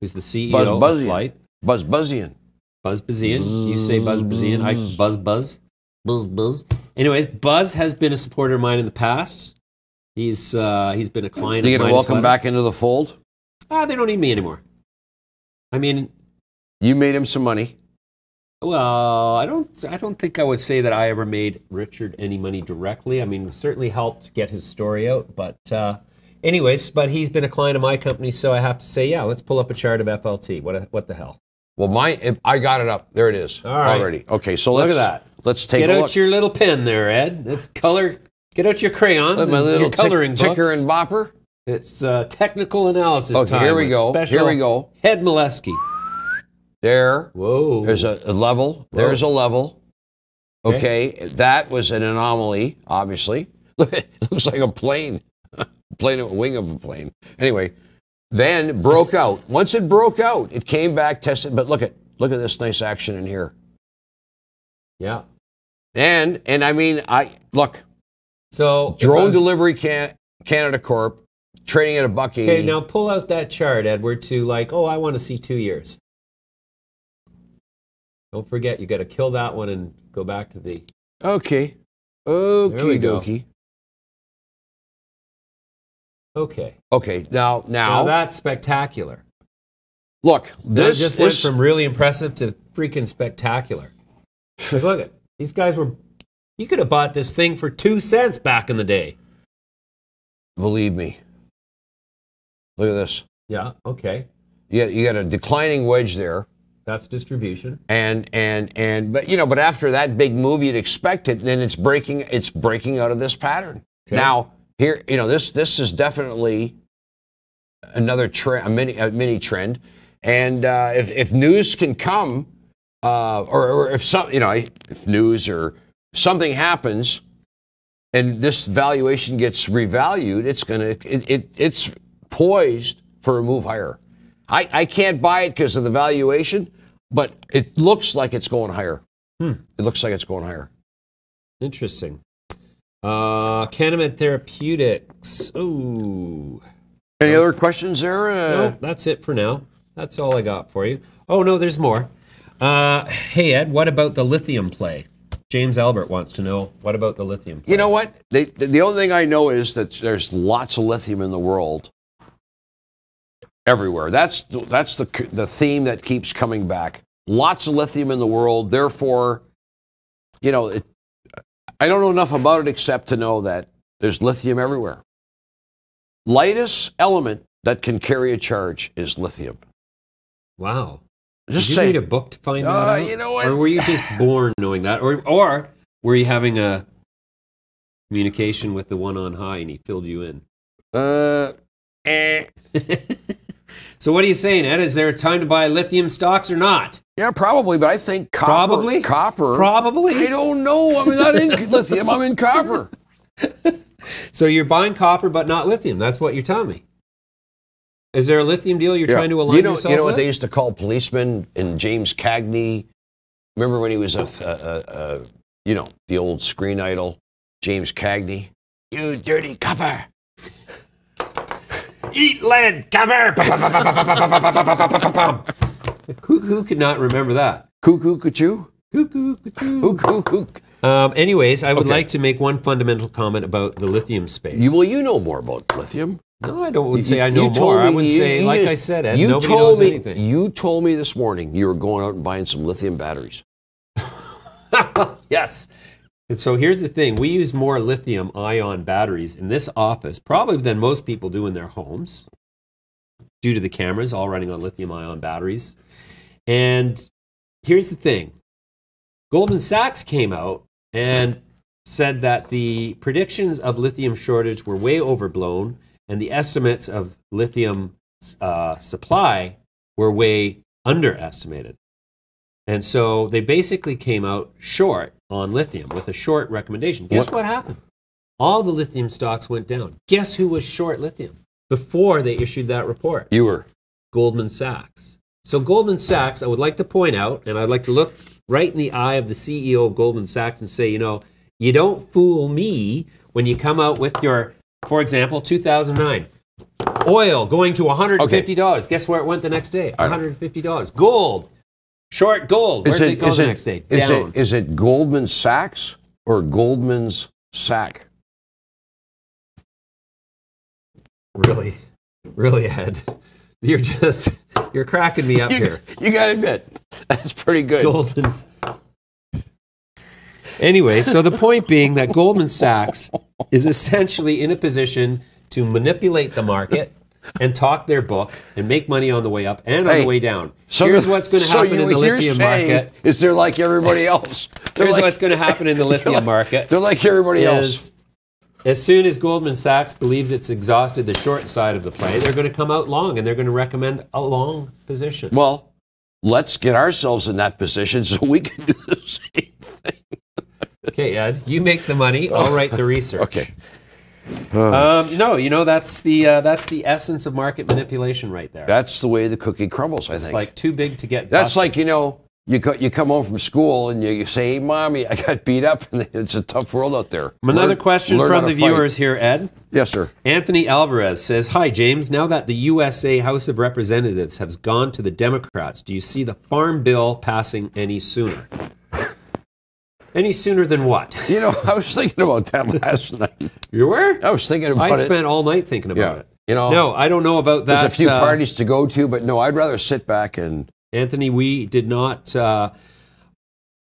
[SPEAKER 1] who's the CEO of Flight.
[SPEAKER 2] Buzbazian.
[SPEAKER 1] Buzbazian. You say Buzbazian. I Buzz. Anyways, Buzz has been a supporter of mine in the past. He's been a client
[SPEAKER 2] You
[SPEAKER 1] of
[SPEAKER 2] going to
[SPEAKER 1] Midas
[SPEAKER 2] welcome
[SPEAKER 1] Letter.
[SPEAKER 2] back into the fold?
[SPEAKER 1] They don't need me anymore. I mean,
[SPEAKER 2] you made him some money.
[SPEAKER 1] Well, I don't think I would say that I ever made Richard any money directly. I mean, we certainly helped get his story out, but anyways, but he's been a client of my company, so I have to say, yeah, let's pull up a chart of FLT. What the hell?
[SPEAKER 2] Well, I got it up. There it is.
[SPEAKER 1] All right.
[SPEAKER 2] Already. Okay, so
[SPEAKER 1] Look
[SPEAKER 2] let's
[SPEAKER 1] at that.
[SPEAKER 2] Let's take
[SPEAKER 1] Get
[SPEAKER 2] a
[SPEAKER 1] out
[SPEAKER 2] look.
[SPEAKER 1] your little pen there, Ed. Let's color. Get out your crayons
[SPEAKER 2] Look,
[SPEAKER 1] and
[SPEAKER 2] my little
[SPEAKER 1] your coloring books.
[SPEAKER 2] ticker and bopper.
[SPEAKER 1] It's technical analysis
[SPEAKER 2] Okay,
[SPEAKER 1] time.
[SPEAKER 2] here we
[SPEAKER 1] with
[SPEAKER 2] go.
[SPEAKER 1] Special
[SPEAKER 2] Here we go.
[SPEAKER 1] Ed Milewski.
[SPEAKER 2] There.
[SPEAKER 1] Whoa.
[SPEAKER 2] There's a level. There's a level. Okay. That was an anomaly, obviously. Look, it looks like a plane. A wing of a plane. Anyway, then broke out. Once it broke out, it came back, tested. But look at this nice action in here.
[SPEAKER 1] Yeah.
[SPEAKER 2] And I mean, look.
[SPEAKER 1] So
[SPEAKER 2] Drone Delivery Canada Corp. Trading at $1.80.
[SPEAKER 1] Okay, now pull out that chart, Edward, to like, I want to see 2 years. Don't forget, you got to kill that one and go back to the...
[SPEAKER 2] Okay.
[SPEAKER 1] There we
[SPEAKER 2] Okie
[SPEAKER 1] go.
[SPEAKER 2] dokie.
[SPEAKER 1] Okay.
[SPEAKER 2] Okay, now
[SPEAKER 1] that's spectacular.
[SPEAKER 2] Look,
[SPEAKER 1] This just went from really impressive to freaking spectacular. Like, look at these guys were... You could have bought this thing for 2 cents back in the day.
[SPEAKER 2] Believe me. Look at this.
[SPEAKER 1] Yeah, okay.
[SPEAKER 2] You got a declining wedge there.
[SPEAKER 1] That's distribution.
[SPEAKER 2] But after that big move, you'd expect it, and then it's breaking out of this pattern.
[SPEAKER 1] Okay.
[SPEAKER 2] Now, here, this is definitely another trend, a mini trend. And if news can come, or if news or something happens, and this valuation gets revalued, it's poised for a move higher. I can't buy it because of the valuation, but it looks like it's going higher. It looks like it's going higher.
[SPEAKER 1] Interesting. Canamed Therapeutics. Ooh.
[SPEAKER 2] Any other questions there?
[SPEAKER 1] No, that's it for now. That's all I got for you. Oh, no, there's more. Hey, Ed, what about the lithium play? James Albert wants to know, what about the lithium play?
[SPEAKER 2] You know what? The only thing I know is that there's lots of lithium in the world. Everywhere. That's the theme that keeps coming back. Lots of lithium in the world. Therefore, I don't know enough about it except to know that there's lithium everywhere. Lightest element that can carry a charge is lithium.
[SPEAKER 1] Wow.
[SPEAKER 2] Just
[SPEAKER 1] Did you read a book to find that out?
[SPEAKER 2] You know what?
[SPEAKER 1] Or were you just born knowing that? Or were you having a communication with the one on high and he filled you in? So what are you saying, Ed? Is there a time to buy lithium stocks or not?
[SPEAKER 2] Yeah, probably, but I think copper.
[SPEAKER 1] Probably?
[SPEAKER 2] Copper.
[SPEAKER 1] Probably?
[SPEAKER 2] I don't know. I'm not in lithium. I'm in copper.
[SPEAKER 1] So you're buying copper but not lithium. That's what you're telling me. Is there a lithium deal you're trying to align yourself with?
[SPEAKER 2] You know what they used to call policemen in James Cagney? Remember when he was the old screen idol, James Cagney? You dirty copper.
[SPEAKER 1] Eat lead, cover! Who could not remember that?
[SPEAKER 2] Cuckoo, cuckoo.
[SPEAKER 1] Cuckoo, cuckoo.
[SPEAKER 2] Cuckoo, cuckoo.
[SPEAKER 1] Anyways, I would
[SPEAKER 2] Okay.
[SPEAKER 1] like to make one fundamental comment about the lithium space.
[SPEAKER 2] You know more about lithium.
[SPEAKER 1] No, I don't say I know
[SPEAKER 2] told
[SPEAKER 1] more. I
[SPEAKER 2] me-
[SPEAKER 1] would say, like I said, Ed,
[SPEAKER 2] you
[SPEAKER 1] nobody
[SPEAKER 2] told
[SPEAKER 1] knows
[SPEAKER 2] me,
[SPEAKER 1] anything.
[SPEAKER 2] You told me this morning you were going out and buying some lithium batteries.
[SPEAKER 1] Yes. And so here's the thing. We use more lithium-ion batteries in this office, probably than most people do in their homes, due to the cameras all running on lithium-ion batteries. And here's the thing. Goldman Sachs came out and said that the predictions of lithium shortage were way overblown, and the estimates of lithium supply were way underestimated. And so they basically came out short on lithium with a short recommendation. Guess what happened? All the lithium stocks went down. Guess who was short lithium before they issued that report?
[SPEAKER 2] You were.
[SPEAKER 1] Goldman Sachs. So Goldman Sachs, I would like to point out, and I'd like to look right in the eye of the CEO of Goldman Sachs and say, you know, you don't fool me when you come out with your, for example, 2009. Oil going to $150. Guess where it went the next day? $150. Gold. Short gold. Where did it go the next day? Down.
[SPEAKER 2] Is it Goldman Sachs or Goldman's sack?
[SPEAKER 1] Really, Ed, you're cracking me up here.
[SPEAKER 2] You got to admit, that's pretty good.
[SPEAKER 1] Goldman's. Anyway, so the point being that Goldman Sachs is essentially in a position to manipulate the market and talk their book and make money on the way up and on the way down.
[SPEAKER 2] So
[SPEAKER 1] here's what's going to happen in the lithium market.
[SPEAKER 2] Is they're like everybody else.
[SPEAKER 1] Here's what's going to happen in the lithium market.
[SPEAKER 2] They're like everybody else.
[SPEAKER 1] As soon as Goldman Sachs believes it's exhausted the short side of the play, they're going to come out long, and they're going to recommend a long position.
[SPEAKER 2] Well, let's get ourselves in that position so we can do the same thing.
[SPEAKER 1] Okay, Ed, you make the money. I'll write the research.
[SPEAKER 2] Okay.
[SPEAKER 1] No, you know, that's the essence of market manipulation right there.
[SPEAKER 2] That's the way the cookie crumbles, I think.
[SPEAKER 1] It's like too big to get busted.
[SPEAKER 2] That's like, you know, you come home from school and you say, hey, Mommy, I got beat up, and it's a tough world out there.
[SPEAKER 1] Another question from the viewers here, Ed.
[SPEAKER 2] Yes, sir.
[SPEAKER 1] Anthony Alvarez says, hi, James. Now that the USA House of Representatives has gone to the Democrats, do you see the Farm Bill passing any sooner? Any sooner than what?
[SPEAKER 2] You know, I was thinking about that last night.
[SPEAKER 1] You were?
[SPEAKER 2] I was thinking about it.
[SPEAKER 1] I spent all night thinking about it.
[SPEAKER 2] You know,
[SPEAKER 1] no, I don't know about that.
[SPEAKER 2] There's a few parties to go to, but no, I'd rather sit back and...
[SPEAKER 1] Anthony, we did not...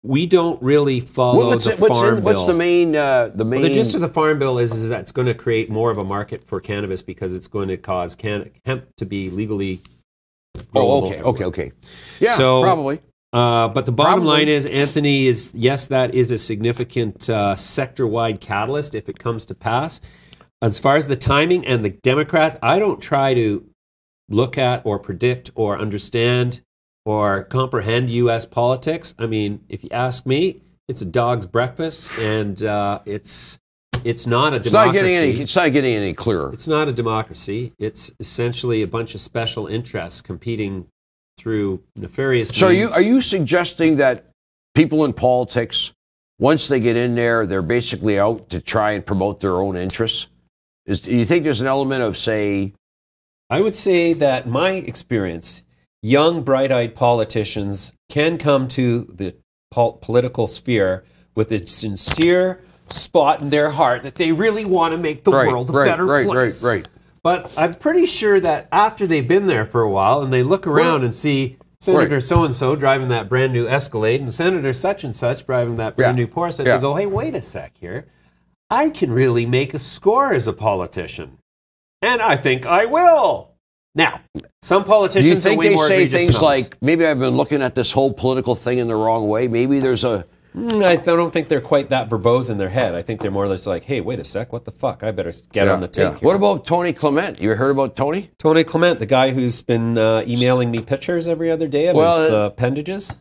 [SPEAKER 1] we don't really follow the Farm Bill.
[SPEAKER 2] What's the main...
[SPEAKER 1] Well, the gist of the Farm Bill is that it's going to create more of a market for cannabis because it's going to cause hemp to be legally...
[SPEAKER 2] Okay. Yeah,
[SPEAKER 1] so,
[SPEAKER 2] probably.
[SPEAKER 1] But the bottom line is, Anthony, is yes, that is a significant sector-wide catalyst if it comes to pass. As far as the timing and the Democrats, I don't try to look at or predict or understand or comprehend U.S. politics. I mean, if you ask me, it's a dog's breakfast, and it's not a democracy.
[SPEAKER 2] It's not getting any clearer.
[SPEAKER 1] It's not a democracy. It's essentially a bunch of special interests competing through nefarious means.
[SPEAKER 2] So are you suggesting that people in politics, once they get in there, they're basically out to try and promote their own interests? Do you think there's an element of, say...
[SPEAKER 1] I would say that my experience, young, bright-eyed politicians can come to the political sphere with a sincere spot in their heart that they really want to make the world a better place.
[SPEAKER 2] Right.
[SPEAKER 1] But I'm pretty sure that after they've been there for a while and they look around and see Senator so-and-so driving that brand new Escalade and Senator such-and-such driving that brand new Porsche, that they go, hey, wait a sec here. I can really make a score as a politician. And I think I will. Now, some politicians
[SPEAKER 2] do you think
[SPEAKER 1] are way
[SPEAKER 2] they
[SPEAKER 1] more
[SPEAKER 2] say
[SPEAKER 1] egregious
[SPEAKER 2] things
[SPEAKER 1] than others.
[SPEAKER 2] like, maybe I've been looking at this whole political thing in the wrong way. Maybe there's a...
[SPEAKER 1] I don't think they're quite that verbose in their head. I think they're more or less like, hey, wait a sec, what the fuck? I better get on the take here.
[SPEAKER 2] What about Tony Clement? You heard about Tony?
[SPEAKER 1] Tony Clement, the guy who's been emailing me pictures every other day of his appendages?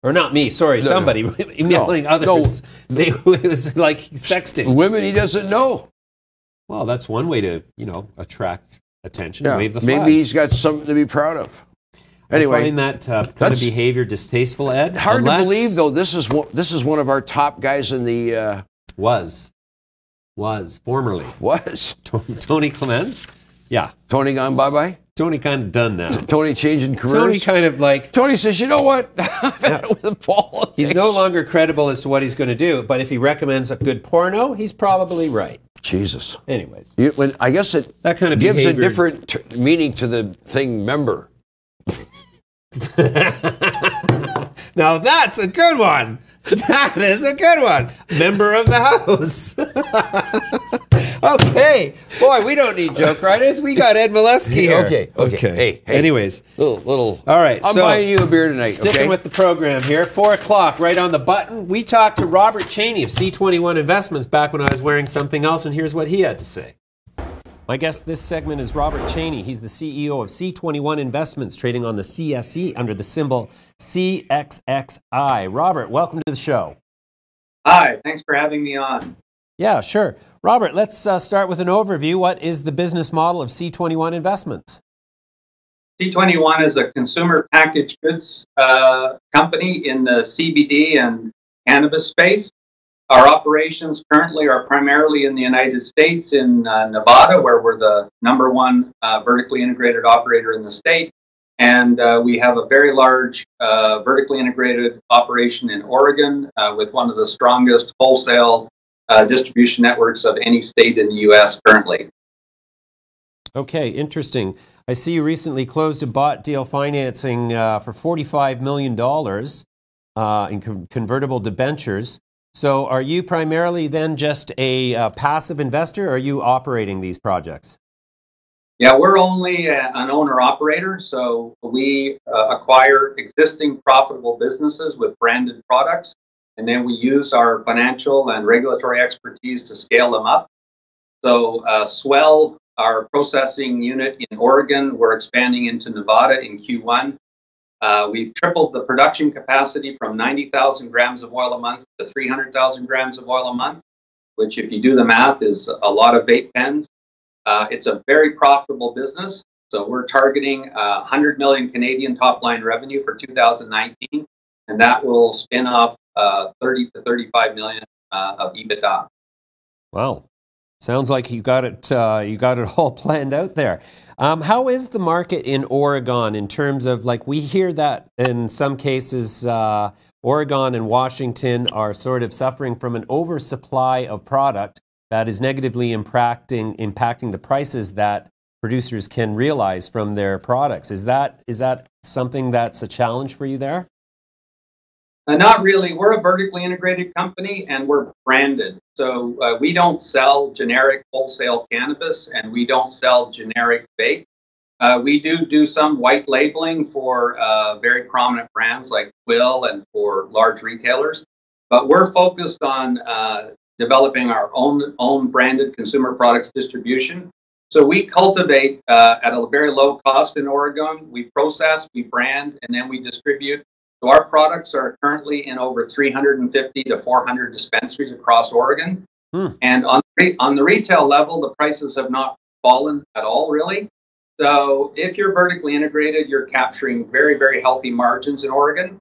[SPEAKER 1] Or not me, sorry, somebody emailing others. It was like sexting.
[SPEAKER 2] Women he doesn't know.
[SPEAKER 1] Well, that's one way to, attract attention, wave the flag.
[SPEAKER 2] Maybe he's got something to be proud of. Anyway,
[SPEAKER 1] I find that kind of behavior distasteful, Ed.
[SPEAKER 2] Hard to believe, though. This is one of our top guys in the...
[SPEAKER 1] Was formerly.
[SPEAKER 2] Was.
[SPEAKER 1] Tony Clement? Yeah.
[SPEAKER 2] Tony gone bye-bye?
[SPEAKER 1] Tony kind of done now.
[SPEAKER 2] Tony changing careers.
[SPEAKER 1] Tony kind of like...
[SPEAKER 2] Tony says, you know what? I've had it with the politics.
[SPEAKER 1] He's no longer credible as to what he's going to do, but if he recommends a good porno, he's probably right.
[SPEAKER 2] Jesus.
[SPEAKER 1] Anyways.
[SPEAKER 2] I guess it
[SPEAKER 1] that kind of
[SPEAKER 2] gives
[SPEAKER 1] behavior...
[SPEAKER 2] a different meaning to the thing member.
[SPEAKER 1] Now that's a good one. That is a good one. Member of the House. Okay. Boy, we don't need joke writers. We got Ed Milewski here.
[SPEAKER 2] Okay. Hey.
[SPEAKER 1] Anyways.
[SPEAKER 2] Little.
[SPEAKER 1] All right.
[SPEAKER 2] I'm buying you a beer tonight,
[SPEAKER 1] Sticking with the program here. 4 o'clock, right on the button. We talked to Robert Cheney of C21 Investments back when I was wearing something else, and here's what he had to say. My guest this segment is Robert Cheney. He's the CEO of C21 Investments, trading on the CSE under the symbol CXXI. Robert, welcome to the show.
[SPEAKER 12] Hi, thanks for having me on.
[SPEAKER 1] Yeah, sure. Robert, let's start with an overview. What is the business model of C21 Investments?
[SPEAKER 12] C21 is a consumer packaged goods company in the CBD and cannabis space. Our operations currently are primarily in the United States, in Nevada, where we're the #1 vertically integrated operator in the state. And we have a very large vertically integrated operation in Oregon with one of the strongest wholesale distribution networks of any state in the U.S. currently.
[SPEAKER 1] Okay, interesting. I see you recently closed a bought deal financing for $45 million in convertible debentures. So are you primarily then just a passive investor, or are you operating these projects?
[SPEAKER 12] Yeah, we're only an owner-operator, so we acquire existing profitable businesses with branded products, and then we use our financial and regulatory expertise to scale them up. So Swell, our processing unit in Oregon, we're expanding into Nevada in Q1. We've tripled the production capacity from 90,000 grams of oil a month to 300,000 grams of oil a month, which, if you do the math, is a lot of vape pens. It's a very profitable business. So we're targeting 100 million Canadian top line revenue for 2019, and that will spin off 30 to 35 million of EBITDA.
[SPEAKER 1] Wow. Sounds like you got it all planned out there. How is the market in Oregon in terms of, like, we hear that in some cases Oregon and Washington are sort of suffering from an oversupply of product that is negatively impacting the prices that producers can realize from their products. Is that something that's a challenge for you there?
[SPEAKER 12] Not really. We're a vertically integrated company, and we're branded. So we don't sell generic wholesale cannabis, and we don't sell generic vape. We do some white labeling for very prominent brands like WAYL and for large retailers. But we're focused on developing our own branded consumer products distribution. So we cultivate at a very low cost in Oregon. We process, we brand, and then we distribute. So our products are currently in over 350 to 400 dispensaries across Oregon. And on the retail level, the prices have not fallen at all, really. So if you're vertically integrated, you're capturing very, very healthy margins in Oregon.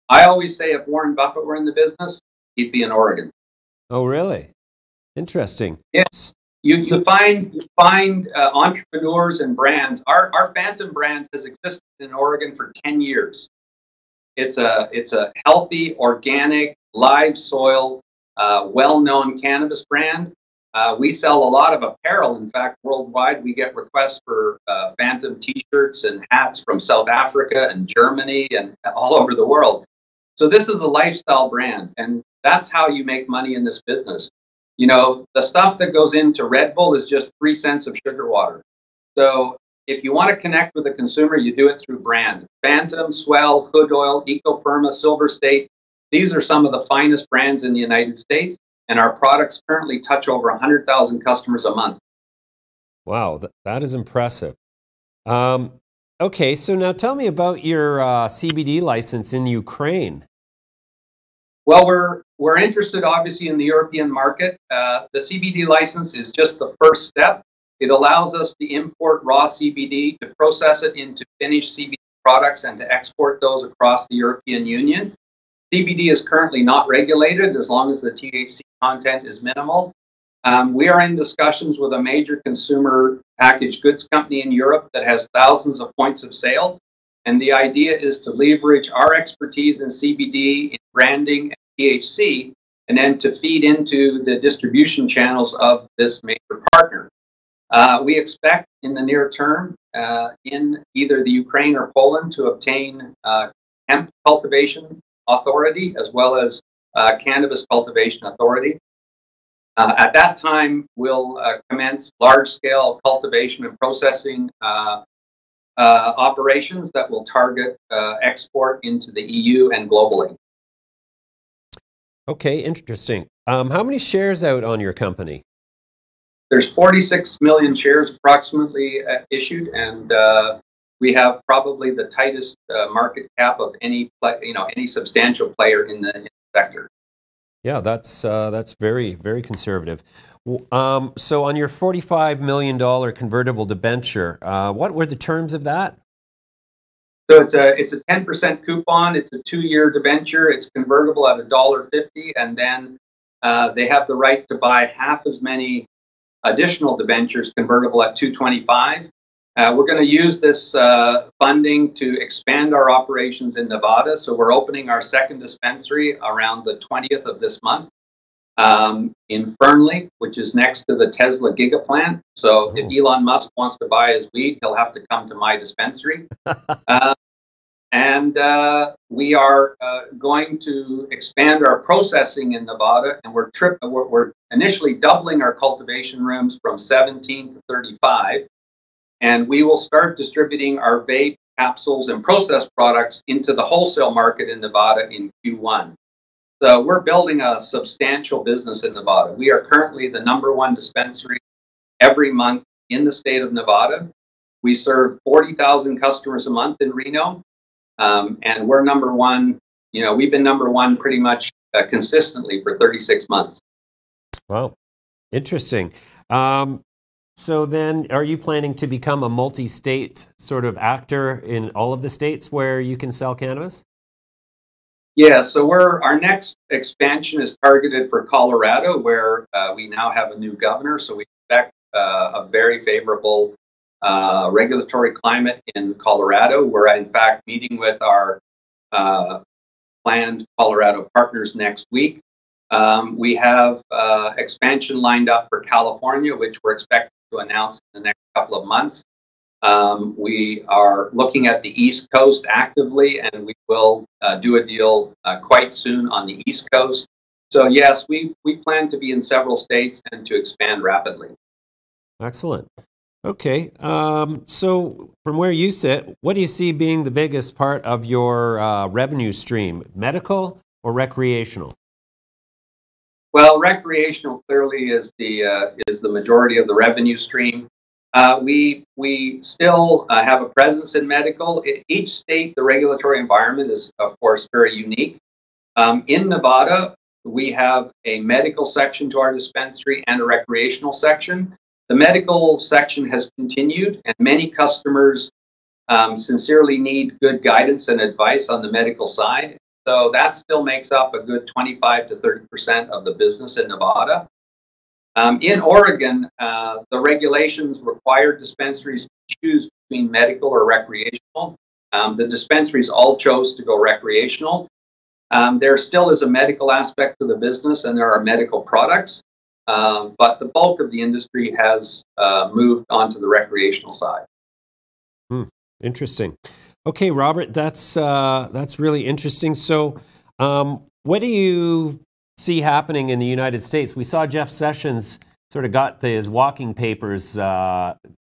[SPEAKER 12] I always say if Warren Buffett were in the business, he'd be in Oregon.
[SPEAKER 1] Oh, really? Interesting.
[SPEAKER 12] Yes. You find entrepreneurs and brands. Our Phantom brand has existed in Oregon for 10 years. It's a healthy, organic, live soil, well-known cannabis brand. We sell a lot of apparel. In fact, worldwide, we get requests for Phantom T-shirts and hats from South Africa and Germany and all over the world. So this is a lifestyle brand, and that's how you make money in this business. You know, the stuff that goes into Red Bull is just 3 cents of sugar water. So if you want to connect with the consumer, you do it through brand. Phantom, Swell, Hood Oil, EcoFirma, Silver State. These are some of the finest brands in the United States, and our products currently touch over 100,000 customers a month.
[SPEAKER 1] Wow, that is impressive. Okay, so now tell me about your CBD license in Ukraine.
[SPEAKER 12] Well, we're interested, obviously, in the European market. The CBD license is just the first step. It allows us to import raw CBD, to process it into finished CBD products, and to export those across the European Union. CBD is currently not regulated as long as the THC content is minimal. We are in discussions with a major consumer packaged goods company in Europe that has thousands of points of sale. And the idea is to leverage our expertise in CBD, in branding, and THC, and then to feed into the distribution channels of this major partner. We expect in the near term, in either the Ukraine or Poland, to obtain hemp cultivation authority as well as cannabis cultivation authority. At that time, we'll commence large-scale cultivation and processing operations that will target export into the EU and globally.
[SPEAKER 1] Okay, interesting. How many shares out on your company?
[SPEAKER 12] There's 46 million shares approximately issued, and we have probably the tightest market cap of any substantial player in the sector.
[SPEAKER 1] Yeah, that's very, very conservative. So on your $45 million convertible debenture, what were the terms of that?
[SPEAKER 12] So it's a 10% coupon. It's a 2-year debenture. It's convertible at $1.50, and then they have the right to buy half as many additional debentures convertible at $2.25. We're going to use this funding to expand our operations in Nevada. So we're opening our second dispensary around the 20th of this month in Fernley, which is next to the Tesla Gigaplant. So if Elon Musk wants to buy his weed, he'll have to come to my dispensary. And we are going to expand our processing in Nevada, and we're initially doubling our cultivation rooms from 17 to 35. And we will start distributing our vape, capsules, and processed products into the wholesale market in Nevada in Q1. So we're building a substantial business in Nevada. We are currently the #1 dispensary every month in the state of Nevada. We serve 40,000 customers a month in Reno. And we're #1, we've been #1 pretty much consistently for 36 months.
[SPEAKER 1] Wow, interesting. So then, are you planning to become a multi-state sort of actor in all of the states where you can sell cannabis?
[SPEAKER 12] Yeah, so our next expansion is targeted for Colorado, where we now have a new governor. So we expect a very favorable regulatory climate in Colorado. We're in fact meeting with our planned Colorado partners next week. We have expansion lined up for California, which we're expecting to announce in the next couple of months. We are looking at the East Coast actively, and we will do a deal quite soon on the East Coast. So yes, we plan to be in several states and to expand rapidly.
[SPEAKER 1] Excellent. Okay, so from where you sit, what do you see being the biggest part of your revenue stream, medical or recreational?
[SPEAKER 12] Well, recreational clearly is the majority of the revenue stream. We still have a presence in medical. Each state, the regulatory environment is, of course, very unique. In Nevada, we have a medical section to our dispensary and a recreational section. The medical section has continued, and many customers sincerely need good guidance and advice on the medical side. So that still makes up a good 25 to 30% of the business in Nevada. In Oregon, the regulations require dispensaries to choose between medical or recreational. The dispensaries all chose to go recreational. There still is a medical aspect to the business, and there are medical products, but the bulk of the industry has moved onto the recreational side.
[SPEAKER 1] Interesting. Okay, Robert, that's really interesting. So, what do you see happening in the United States? We saw Jeff Sessions sort of got his walking papers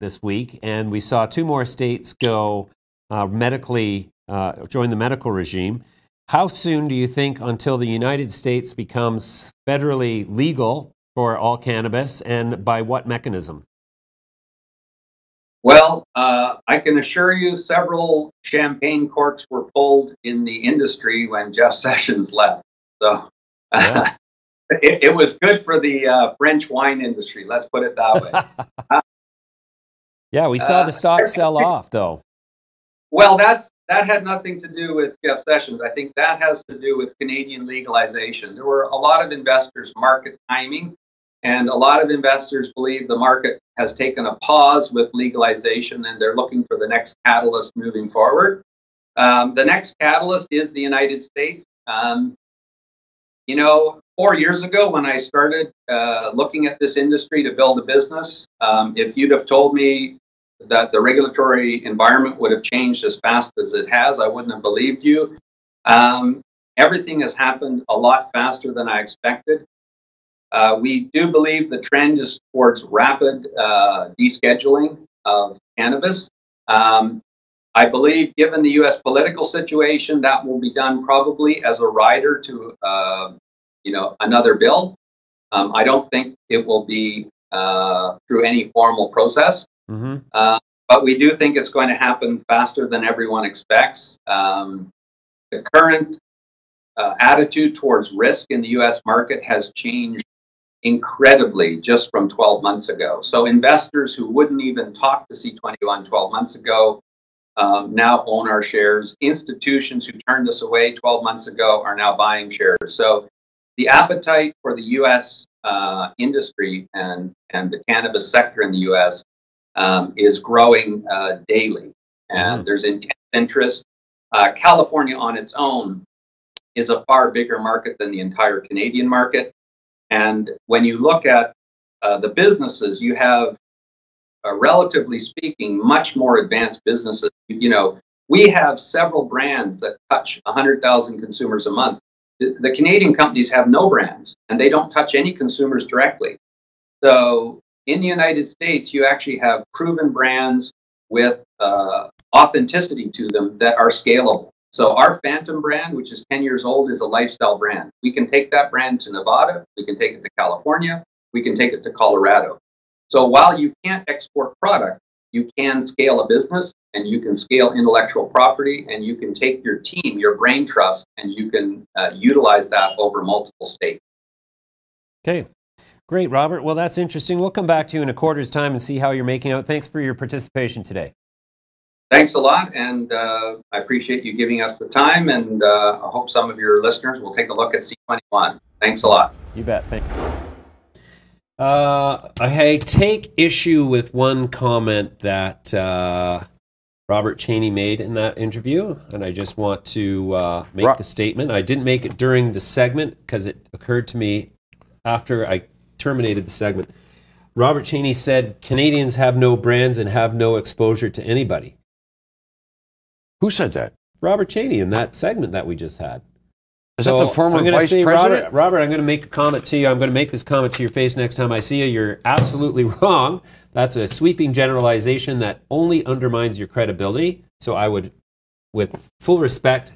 [SPEAKER 1] this week, and we saw 2 more states go join the medical regime. How soon do you think until the United States becomes federally legal for all cannabis, and by what mechanism?
[SPEAKER 12] Well, I can assure you several champagne corks were pulled in the industry when Jeff Sessions left. So
[SPEAKER 1] Yeah.
[SPEAKER 12] it was good for the French wine industry, let's put it that way.
[SPEAKER 1] Yeah, we saw the stock sell off, though.
[SPEAKER 12] Well, that had nothing to do with Jeff Sessions. I think that has to do with Canadian legalization. There were a lot of investors market timing, And a lot of investors believe the market has taken a pause with legalization and they're looking for the next catalyst moving forward. The next catalyst is the United States. 4 years ago when I started looking at this industry to build a business, if you'd have told me that the regulatory environment would have changed as fast as it has, I wouldn't have believed you. Everything has happened a lot faster than I expected. We do believe the trend is towards rapid descheduling of cannabis. I believe, given the U.S. political situation, that will be done probably as a rider to, another bill. I don't think it will be through any formal process.
[SPEAKER 1] Mm-hmm.
[SPEAKER 12] But we do think it's going to happen faster than everyone expects. The current attitude towards risk in the U.S. market has changed incredibly just from 12 months ago. So investors who wouldn't even talk to C21 12 months ago now own our shares. Institutions who turned us away 12 months ago are now buying shares. So the appetite for the U.S. Industry and the cannabis sector in the U.S. Is growing daily, and there's intense interest. California on its own is a far bigger market than the entire Canadian market. And when you look at the businesses, you have, relatively speaking, much more advanced businesses. We have several brands that touch 100,000 consumers a month. The Canadian companies have no brands, and they don't touch any consumers directly. So in the United States, you actually have proven brands with authenticity to them that are scalable. So our Phantom brand, which is 10 years old, is a lifestyle brand. We can take that brand to Nevada, we can take it to California, we can take it to Colorado. So while you can't export product, you can scale a business, and you can scale intellectual property, and you can take your team, your brain trust, and you can utilize that over multiple states.
[SPEAKER 1] Okay. Great, Robert. Well, that's interesting. We'll come back to you in a quarter's time and see how you're making out. Thanks for your participation today.
[SPEAKER 12] Thanks a lot, and I appreciate you giving us the time, and I hope some of your listeners will take a look at C21. Thanks a lot.
[SPEAKER 1] You bet. Thank you. I take issue with one comment that Robert Cheney made in that interview, and I just want to make the statement. I didn't make it during the segment because it occurred to me after I terminated the segment. Robert Cheney said Canadians have no brands and have no exposure to anybody.
[SPEAKER 2] Who said that?
[SPEAKER 1] Robert Cheney in that segment that we just had.
[SPEAKER 2] Is that the former vice president?
[SPEAKER 1] Robert, I'm going to make a comment to you. I'm going to make this comment to your face next time I see you. You're absolutely wrong. That's a sweeping generalization that only undermines your credibility. So I would, with full respect,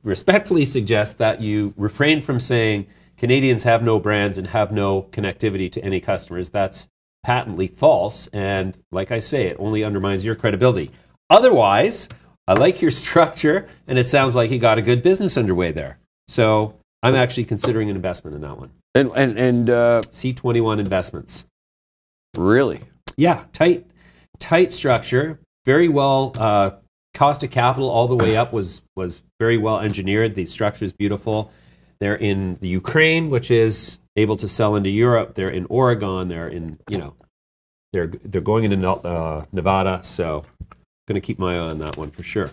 [SPEAKER 1] respectfully suggest that you refrain from saying Canadians have no brands and have no connectivity to any customers. That's patently false. And like I say, it only undermines your credibility. Otherwise, I like your structure, and it sounds like you got a good business underway there. So I'm actually considering an investment in that one.
[SPEAKER 2] And
[SPEAKER 1] C21 Investments.
[SPEAKER 2] Really?
[SPEAKER 1] Yeah, tight structure. Very well, cost of capital all the way up was very well engineered. The structure is beautiful. They're in the Ukraine, which is able to sell into Europe. They're in Oregon. They're in, they're going into Nevada. So I'm going to keep my eye on that one for sure.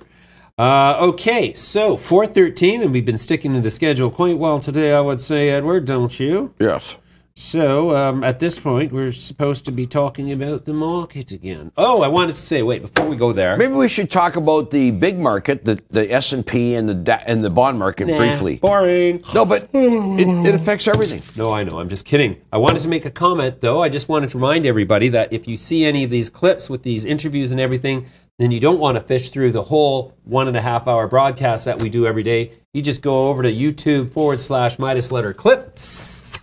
[SPEAKER 1] Okay, so 4:13, and we've been sticking to the schedule quite well today, I would say, Edward, don't you?
[SPEAKER 2] Yes.
[SPEAKER 1] So at this point, we're supposed to be talking about the market again. Oh, I wanted to say, wait, before we go there.
[SPEAKER 2] Maybe we should talk about the big market, the S&P and the bond market briefly.
[SPEAKER 1] Boring.
[SPEAKER 2] No, but it affects everything.
[SPEAKER 1] No, I know. I'm just kidding. I wanted to make a comment, though. I just wanted to remind everybody that if you see any of these clips with these interviews and everything, then you don't want to fish through the whole 1.5-hour broadcast that we do every day. You just go over to YouTube/Midas Letter Clips,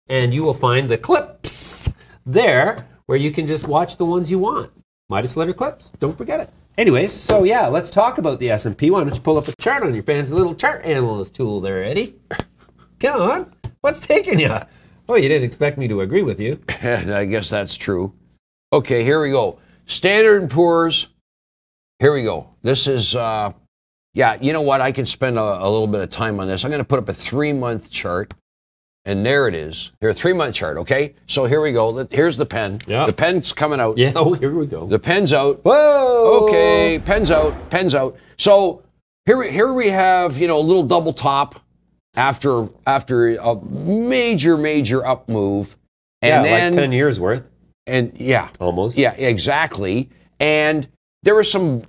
[SPEAKER 1] and you will find the clips there where you can just watch the ones you want. Midas Letter Clips. Don't forget it. Anyways, so yeah, let's talk about the S&P. Why don't you pull up a chart on your fancy little chart analyst tool there, Eddie? Come on. What's taking you? Oh, you didn't expect me to agree with you.
[SPEAKER 2] I guess that's true. Okay, here we go. Standard & Poor's. Here we go. This is, yeah, you know what? I can spend a little bit of time on this. I'm going to put up a 3-month chart. And there it is. Here, 3-month chart, okay? So here we go. Here's the pen.
[SPEAKER 1] Yeah.
[SPEAKER 2] The pen's coming out.
[SPEAKER 1] Yeah, oh, here we go.
[SPEAKER 2] The pen's out.
[SPEAKER 1] Whoa!
[SPEAKER 2] Okay, pen's out, pen's out. So here we have, a little double top after a major up move. And then,
[SPEAKER 1] like 10 years worth.
[SPEAKER 2] And yeah.
[SPEAKER 1] Almost.
[SPEAKER 2] Yeah, exactly. And there was some,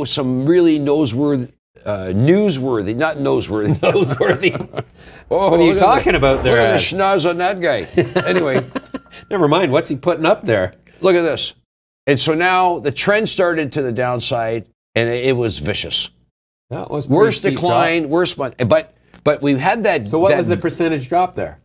[SPEAKER 2] some really newsworthy, not noseworthy.
[SPEAKER 1] Noseworthy.
[SPEAKER 2] Oh,
[SPEAKER 1] what are you talking about there?
[SPEAKER 2] Look at the schnoz on that guy. Anyway.
[SPEAKER 1] Never mind. What's he putting up there?
[SPEAKER 2] Look at this. And so now the trend started to the downside, and it was vicious.
[SPEAKER 1] That was
[SPEAKER 2] worst decline, worst month. But we've had that.
[SPEAKER 1] So what was the percentage drop there?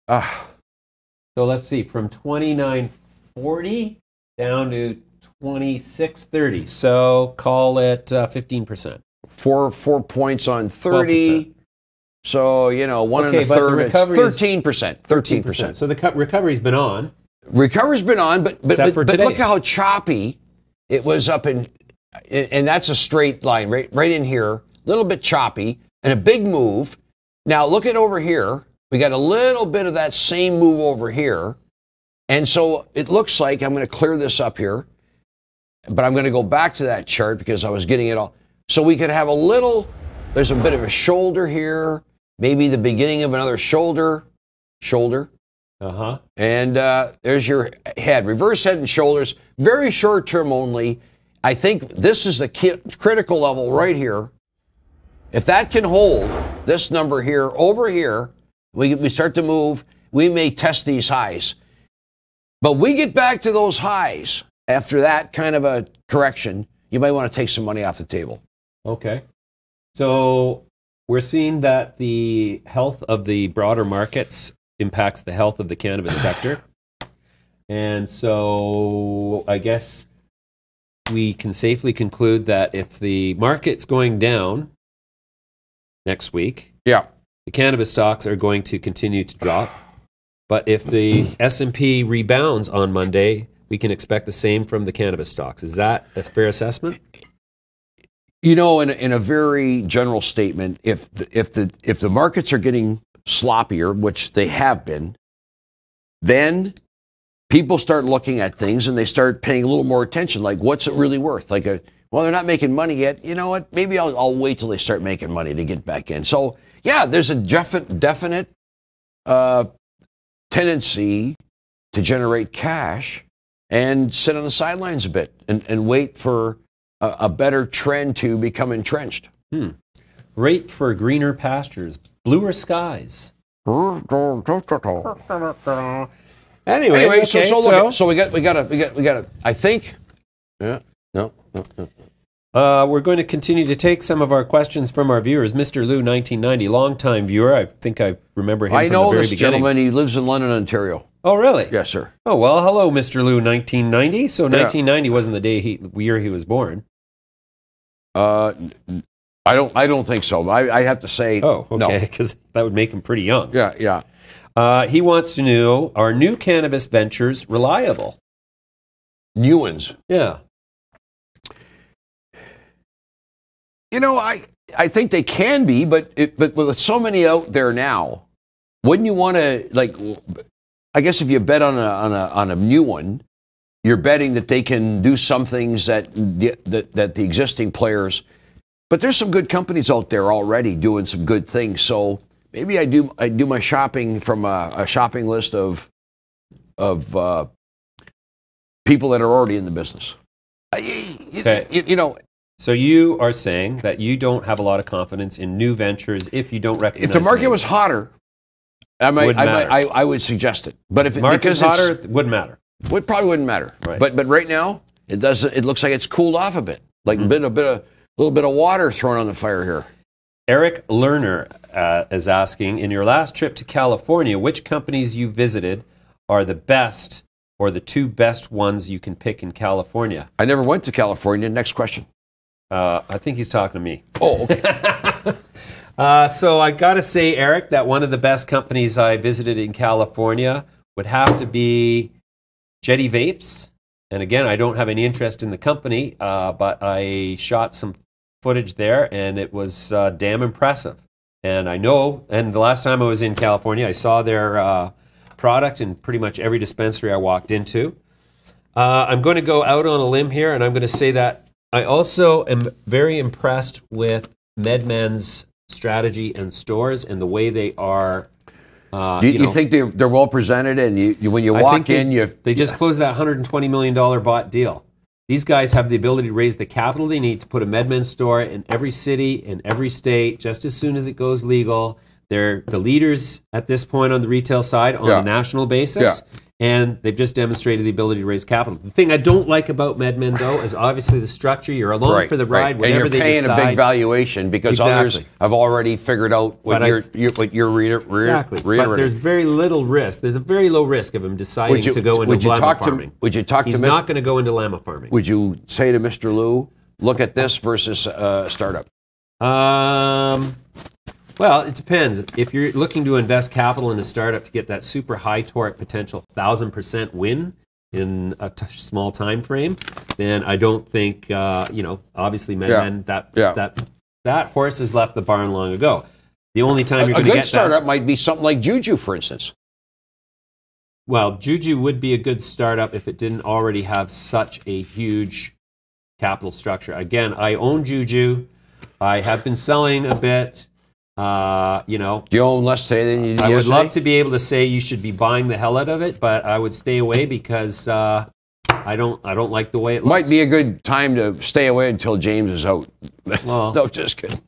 [SPEAKER 1] So let's see, from 29.40 down to 26.30. So call it 15%.
[SPEAKER 2] 4 points on 30. 12%. So, 1 and a third, it's 13%. 13%.
[SPEAKER 1] So the recovery's been on.
[SPEAKER 2] Recovery's been on, but
[SPEAKER 1] today.
[SPEAKER 2] Look how choppy it was up and that's a straight line right in here. A little bit choppy and a big move. Now look at over here. We got a little bit of that same move over here. And so it looks like I'm going to clear this up here, but I'm going to go back to that chart because I was getting it all. So we could have there's a bit of a shoulder here. Maybe the beginning of another shoulder. And there's your head. Reverse head and shoulders. Very short term only. I think this is the critical level right here. If that can hold, this number here, over here, we start to move, we may test these highs. But we get back to those highs after that kind of a correction, you might want to take some money off the table.
[SPEAKER 1] Okay. So we're seeing that the health of the broader markets impacts the health of the cannabis sector. And so I guess we can safely conclude that if the market's going down next week,
[SPEAKER 2] the
[SPEAKER 1] cannabis stocks are going to continue to drop. But if the S&P rebounds on Monday, we can expect the same from the cannabis stocks. Is that a fair assessment?
[SPEAKER 2] In a very general statement, if the markets are getting sloppier, which they have been, then people start looking at things and they start paying a little more attention. Like, what's it really worth? Like, well, they're not making money yet. You know what? Maybe I'll wait till they start making money to get back in. So, yeah, there's a definite tendency to generate cash and sit on the sidelines a bit and wait for a better trend to become entrenched.
[SPEAKER 1] Rate for greener pastures, bluer skies. Anyway, okay,
[SPEAKER 2] so we got. I think. Yeah. No.
[SPEAKER 1] We're going to continue to take some of our questions from our viewers. Mr. Lou, 1990, longtime viewer. I think I remember him from the very beginning.
[SPEAKER 2] I know this gentleman. He lives in London, Ontario.
[SPEAKER 1] Oh, really?
[SPEAKER 2] Yes, sir.
[SPEAKER 1] Oh, well, hello, Mr. Lou, 1990. So 1990 wasn't the year he was born.
[SPEAKER 2] I don't think so. I have to say.
[SPEAKER 1] Oh, okay, because that would make him pretty young.
[SPEAKER 2] Yeah.
[SPEAKER 1] He wants to know, are new cannabis ventures reliable?
[SPEAKER 2] New ones?
[SPEAKER 1] Yeah.
[SPEAKER 2] I think they can be, but with so many out there now, wouldn't you want to, I guess if you bet on a new one, you're betting that they can do some things that the existing players. But there's some good companies out there already doing some good things. So maybe I do my shopping from a shopping list of people that are already in the business.
[SPEAKER 1] Okay. So you are saying that you don't have a lot of confidence in new ventures if you don't recognize.
[SPEAKER 2] If the market
[SPEAKER 1] names.
[SPEAKER 2] was hotter, I would suggest it. But if
[SPEAKER 1] market's hotter, it wouldn't matter.
[SPEAKER 2] It probably wouldn't matter. Right. But right now, it does. It looks like it's cooled off a bit, like a little bit of water thrown on the fire here.
[SPEAKER 1] Eric Lerner is asking, in your last trip to California, which companies you visited are the best or the two best ones you can pick in California?
[SPEAKER 2] I never went to California. Next question.
[SPEAKER 1] I think he's talking to me.
[SPEAKER 2] Oh, okay.
[SPEAKER 1] So I got to say, Eric, that one of the best companies I visited in California would have to be Jetty Vapes. And again, I don't have any interest in the company, but I shot some footage there, and it was damn impressive. And I know, and the last time I was in California, I saw their product in pretty much every dispensary I walked into. I'm going to go out on a limb here, and I'm going to say that I also am very impressed with MedMen's strategy and stores and the way they are.
[SPEAKER 2] Do you think they're well presented? And when you walk in,
[SPEAKER 1] they just closed that $120 million bought deal. These guys have the ability to raise the capital they need to put a MedMen store in every city, in every state, just as soon as it goes legal. They're the leaders at this point on the retail side on a national basis. Yeah. And they've just demonstrated the ability to raise capital. The thing I don't like about MedMen, though, is obviously the structure. You're along for the ride, whatever they decide.
[SPEAKER 2] And you're paying a big valuation because others have already figured out what you're
[SPEAKER 1] exactly. But there's very little risk. There's a very low risk of him deciding to go into llama farming.
[SPEAKER 2] Would you talk to
[SPEAKER 1] He's not going to go into llama farming.
[SPEAKER 2] Would you say to Mr. Liu, look at this versus startup?
[SPEAKER 1] Well, it depends. If you're looking to invest capital in a startup to get that super high torque potential 1,000% win in a small time frame, then I don't think obviously MedMen that horse has left the barn long ago. The only time you're going to get
[SPEAKER 2] a good startup might be something like Juju, for instance.
[SPEAKER 1] Well, Juju would be a good startup if it didn't already have such a huge capital structure. Again, I own Juju. I have been selling a bit.
[SPEAKER 2] Do you own less today than you did
[SPEAKER 1] I would
[SPEAKER 2] yesterday?
[SPEAKER 1] love to be able to say you should be buying the hell out of it, but I would stay away because I don't like the way it looks.
[SPEAKER 2] Might be a good time to stay away until James is out.
[SPEAKER 1] Well,
[SPEAKER 2] no, just kidding.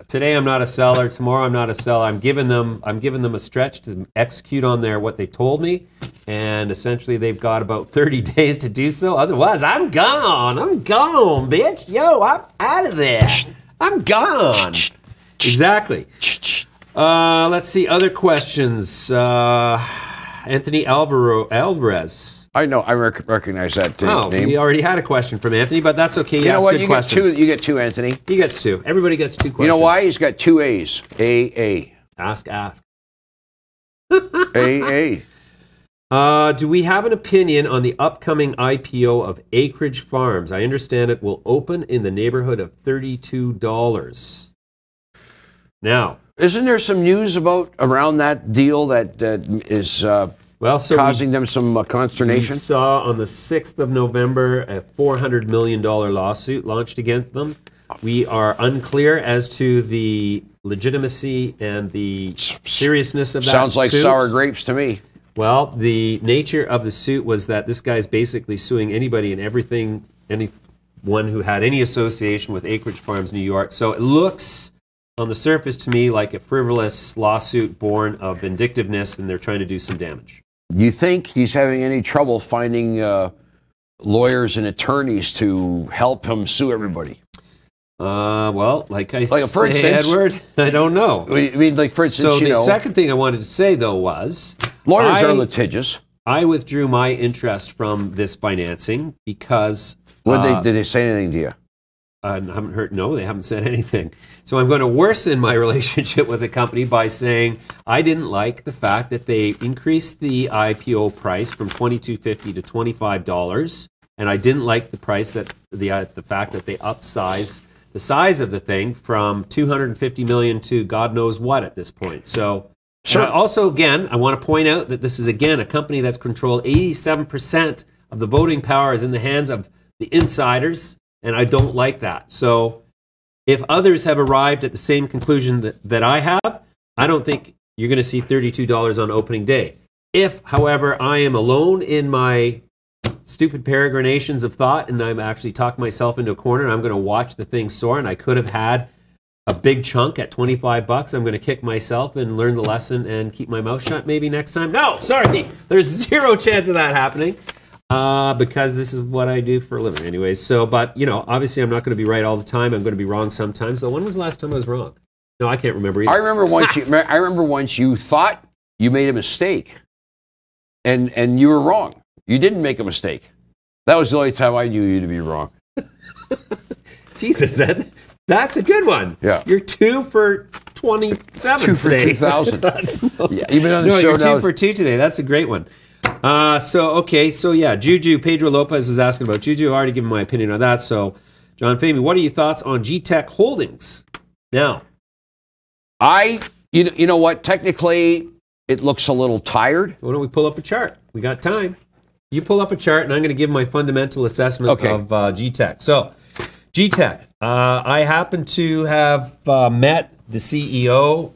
[SPEAKER 1] Today I'm not a seller. Tomorrow I'm not a seller. I'm giving them a stretch to execute on what they told me, and essentially they've got about 30 days to do so. Otherwise, I'm gone. I'm gone, bitch. Yo, I'm out of there. I'm gone. Exactly. Let's see other questions. Anthony Alvarez.
[SPEAKER 2] I know. I recognize that name.
[SPEAKER 1] We already had a question from Anthony, but that's okay.
[SPEAKER 2] You know what? You get two, Anthony.
[SPEAKER 1] He gets two. Everybody gets two questions.
[SPEAKER 2] You know why? He's got two A's. A.
[SPEAKER 1] Ask.
[SPEAKER 2] A.
[SPEAKER 1] Do we have an opinion on the upcoming IPO of Acreage Farms? I understand it will open in the neighborhood of $32. Now,
[SPEAKER 2] isn't there some news around that deal that is causing them some consternation?
[SPEAKER 1] We saw on the 6th of November a $400 million lawsuit launched against them. We are unclear as to the legitimacy and the seriousness of that
[SPEAKER 2] Sounds like
[SPEAKER 1] suit.
[SPEAKER 2] sour grapes to me.
[SPEAKER 1] Well, the nature of the suit was that this guy's basically suing anybody and everything, anyone who had any association with Acreage Farms New York. So it looks on the surface to me like a frivolous lawsuit born of vindictiveness, and they're trying to do some damage.
[SPEAKER 2] Do you think he's having any trouble finding lawyers and attorneys to help him sue everybody?
[SPEAKER 1] Well, like I say, Edward, I don't know.
[SPEAKER 2] I mean, like for instance,
[SPEAKER 1] so the second thing I wanted to say, though, was
[SPEAKER 2] lawyers are litigious.
[SPEAKER 1] I withdrew my interest from this financing because...
[SPEAKER 2] Did they say anything to you?
[SPEAKER 1] I haven't heard. No, they haven't said anything. So I'm going to worsen my relationship with the company by saying I didn't like the fact that they increased the IPO price from $22.50 to $25, and I didn't like the price that the fact that they upsized the size of the thing from $250 million to God knows what at this point. So, sure. Also, again, I want to point out that this is again a company that's controlled 87% of the voting power is in the hands of the insiders. And I don't like that. So if others have arrived at the same conclusion that I have, I don't think you're going to see $32 on opening day. If, however, I am alone in my stupid peregrinations of thought and I'm actually talked myself into a corner and I'm going to watch the thing soar and I could have had a big chunk at $25, I'm going to kick myself and learn the lesson and keep my mouth shut maybe next time. No, sorry. There's zero chance of that happening. Because this is what I do for a living anyways. So, but, obviously I'm not going to be right all the time. I'm going to be wrong sometimes. So when was the last time I was wrong? No, I can't remember either.
[SPEAKER 2] I remember once you thought you made a mistake and you were wrong. You didn't make a mistake. That was the only time I knew you to be wrong.
[SPEAKER 1] Jesus, that's a good one.
[SPEAKER 2] Yeah.
[SPEAKER 1] You're 2 for 27
[SPEAKER 2] 2
[SPEAKER 1] today.
[SPEAKER 2] 2,000. Yeah, even on the show
[SPEAKER 1] you're 2
[SPEAKER 2] now.
[SPEAKER 1] for 2 today. That's a great one. Juju, Pedro Lopez was asking about Juju. I already given my opinion on that. So, John Famey, what are your thoughts on G-Tech Holdings? Now,
[SPEAKER 2] You know what? Technically, it looks a little tired.
[SPEAKER 1] Why don't we pull up a chart? We got time. You pull up a chart, and I'm going to give my fundamental assessment of GTech. So, GTech, I happen to have met the CEO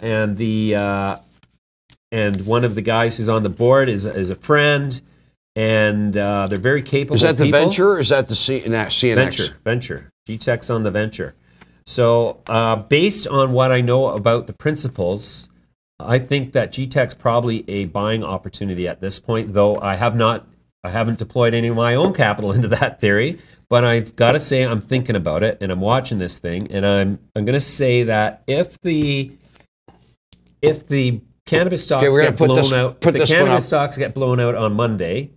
[SPEAKER 1] and one of the guys who's on the board is a friend, and they're very capable.
[SPEAKER 2] Is that the
[SPEAKER 1] people.
[SPEAKER 2] venture? Or is that the CNX?
[SPEAKER 1] Venture. GTech's on the venture. So, based on what I know about the principles, I think that GTech's probably a buying opportunity at this point, though I haven't deployed any of my own capital into that theory, but I've got to say I'm thinking about it, and I'm watching this thing, and I'm going to say that if the cannabis stocks get blown out, if the cannabis stocks get blown out on Monday,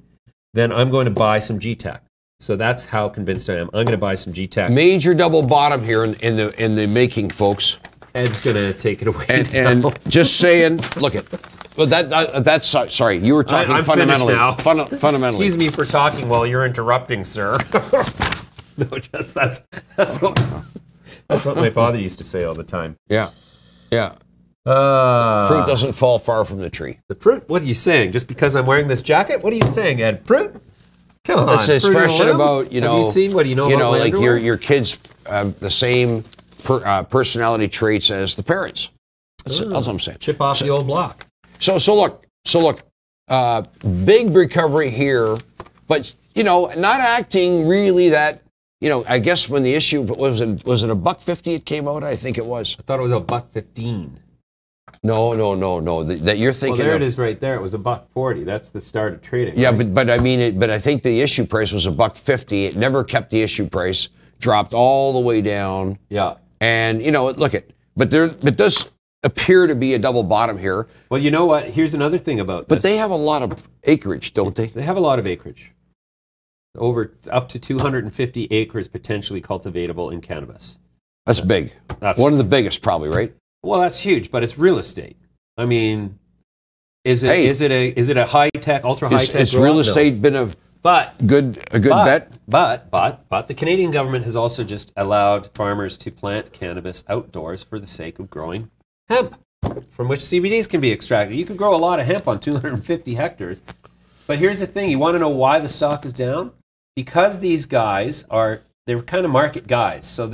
[SPEAKER 1] then I'm going to buy some GTech. So that's how convinced I am. I'm going to buy some GTech.
[SPEAKER 2] Major double bottom here in the making, folks.
[SPEAKER 1] Ed's going to take it away.
[SPEAKER 2] And just saying, look at. Well, that's sorry. You were talking
[SPEAKER 1] I'm
[SPEAKER 2] fundamentally.
[SPEAKER 1] Now.
[SPEAKER 2] Fundamentally.
[SPEAKER 1] Excuse me for talking while you're interrupting, sir. No, just that's what my father used to say all the time.
[SPEAKER 2] Yeah. Fruit doesn't fall far from the tree.
[SPEAKER 1] The fruit? What are you saying? Just because I'm wearing this jacket? What are you saying, Ed? Fruit? Come on.
[SPEAKER 2] It's an expression about
[SPEAKER 1] Have you seen what do you know about
[SPEAKER 2] like your kids have the same personality traits as the parents. That's what I'm saying.
[SPEAKER 1] Chip off the old block.
[SPEAKER 2] So look, big recovery here, but not acting really that. I guess when the issue was it $1.50 it came out? I think it was.
[SPEAKER 1] I thought it was $1.15.
[SPEAKER 2] No. That you're thinking.
[SPEAKER 1] Well, there it is, right there. It was $1.40. That's the start of trading.
[SPEAKER 2] Yeah,
[SPEAKER 1] right?
[SPEAKER 2] but I mean, but I think the issue price was $1.50. It never kept the issue price. Dropped all the way down.
[SPEAKER 1] Yeah.
[SPEAKER 2] And but it does appear to be a double bottom here.
[SPEAKER 1] Well, you know what? Here's another thing about this.
[SPEAKER 2] But they have a lot of acreage, don't they?
[SPEAKER 1] They have a lot of acreage. Up to 250 acres potentially cultivatable in cannabis.
[SPEAKER 2] That's big. That's one of the biggest, probably, right?
[SPEAKER 1] Well, that's huge, but it's real estate. I mean, is it a high tech, ultra high tech?
[SPEAKER 2] Has real estate been a good bet?
[SPEAKER 1] But the Canadian government has also just allowed farmers to plant cannabis outdoors for the sake of growing hemp, from which CBDs can be extracted. You can grow a lot of hemp on 250 hectares. But here's the thing: you want to know why the stock is down? Because these guys they're kind of market guys. So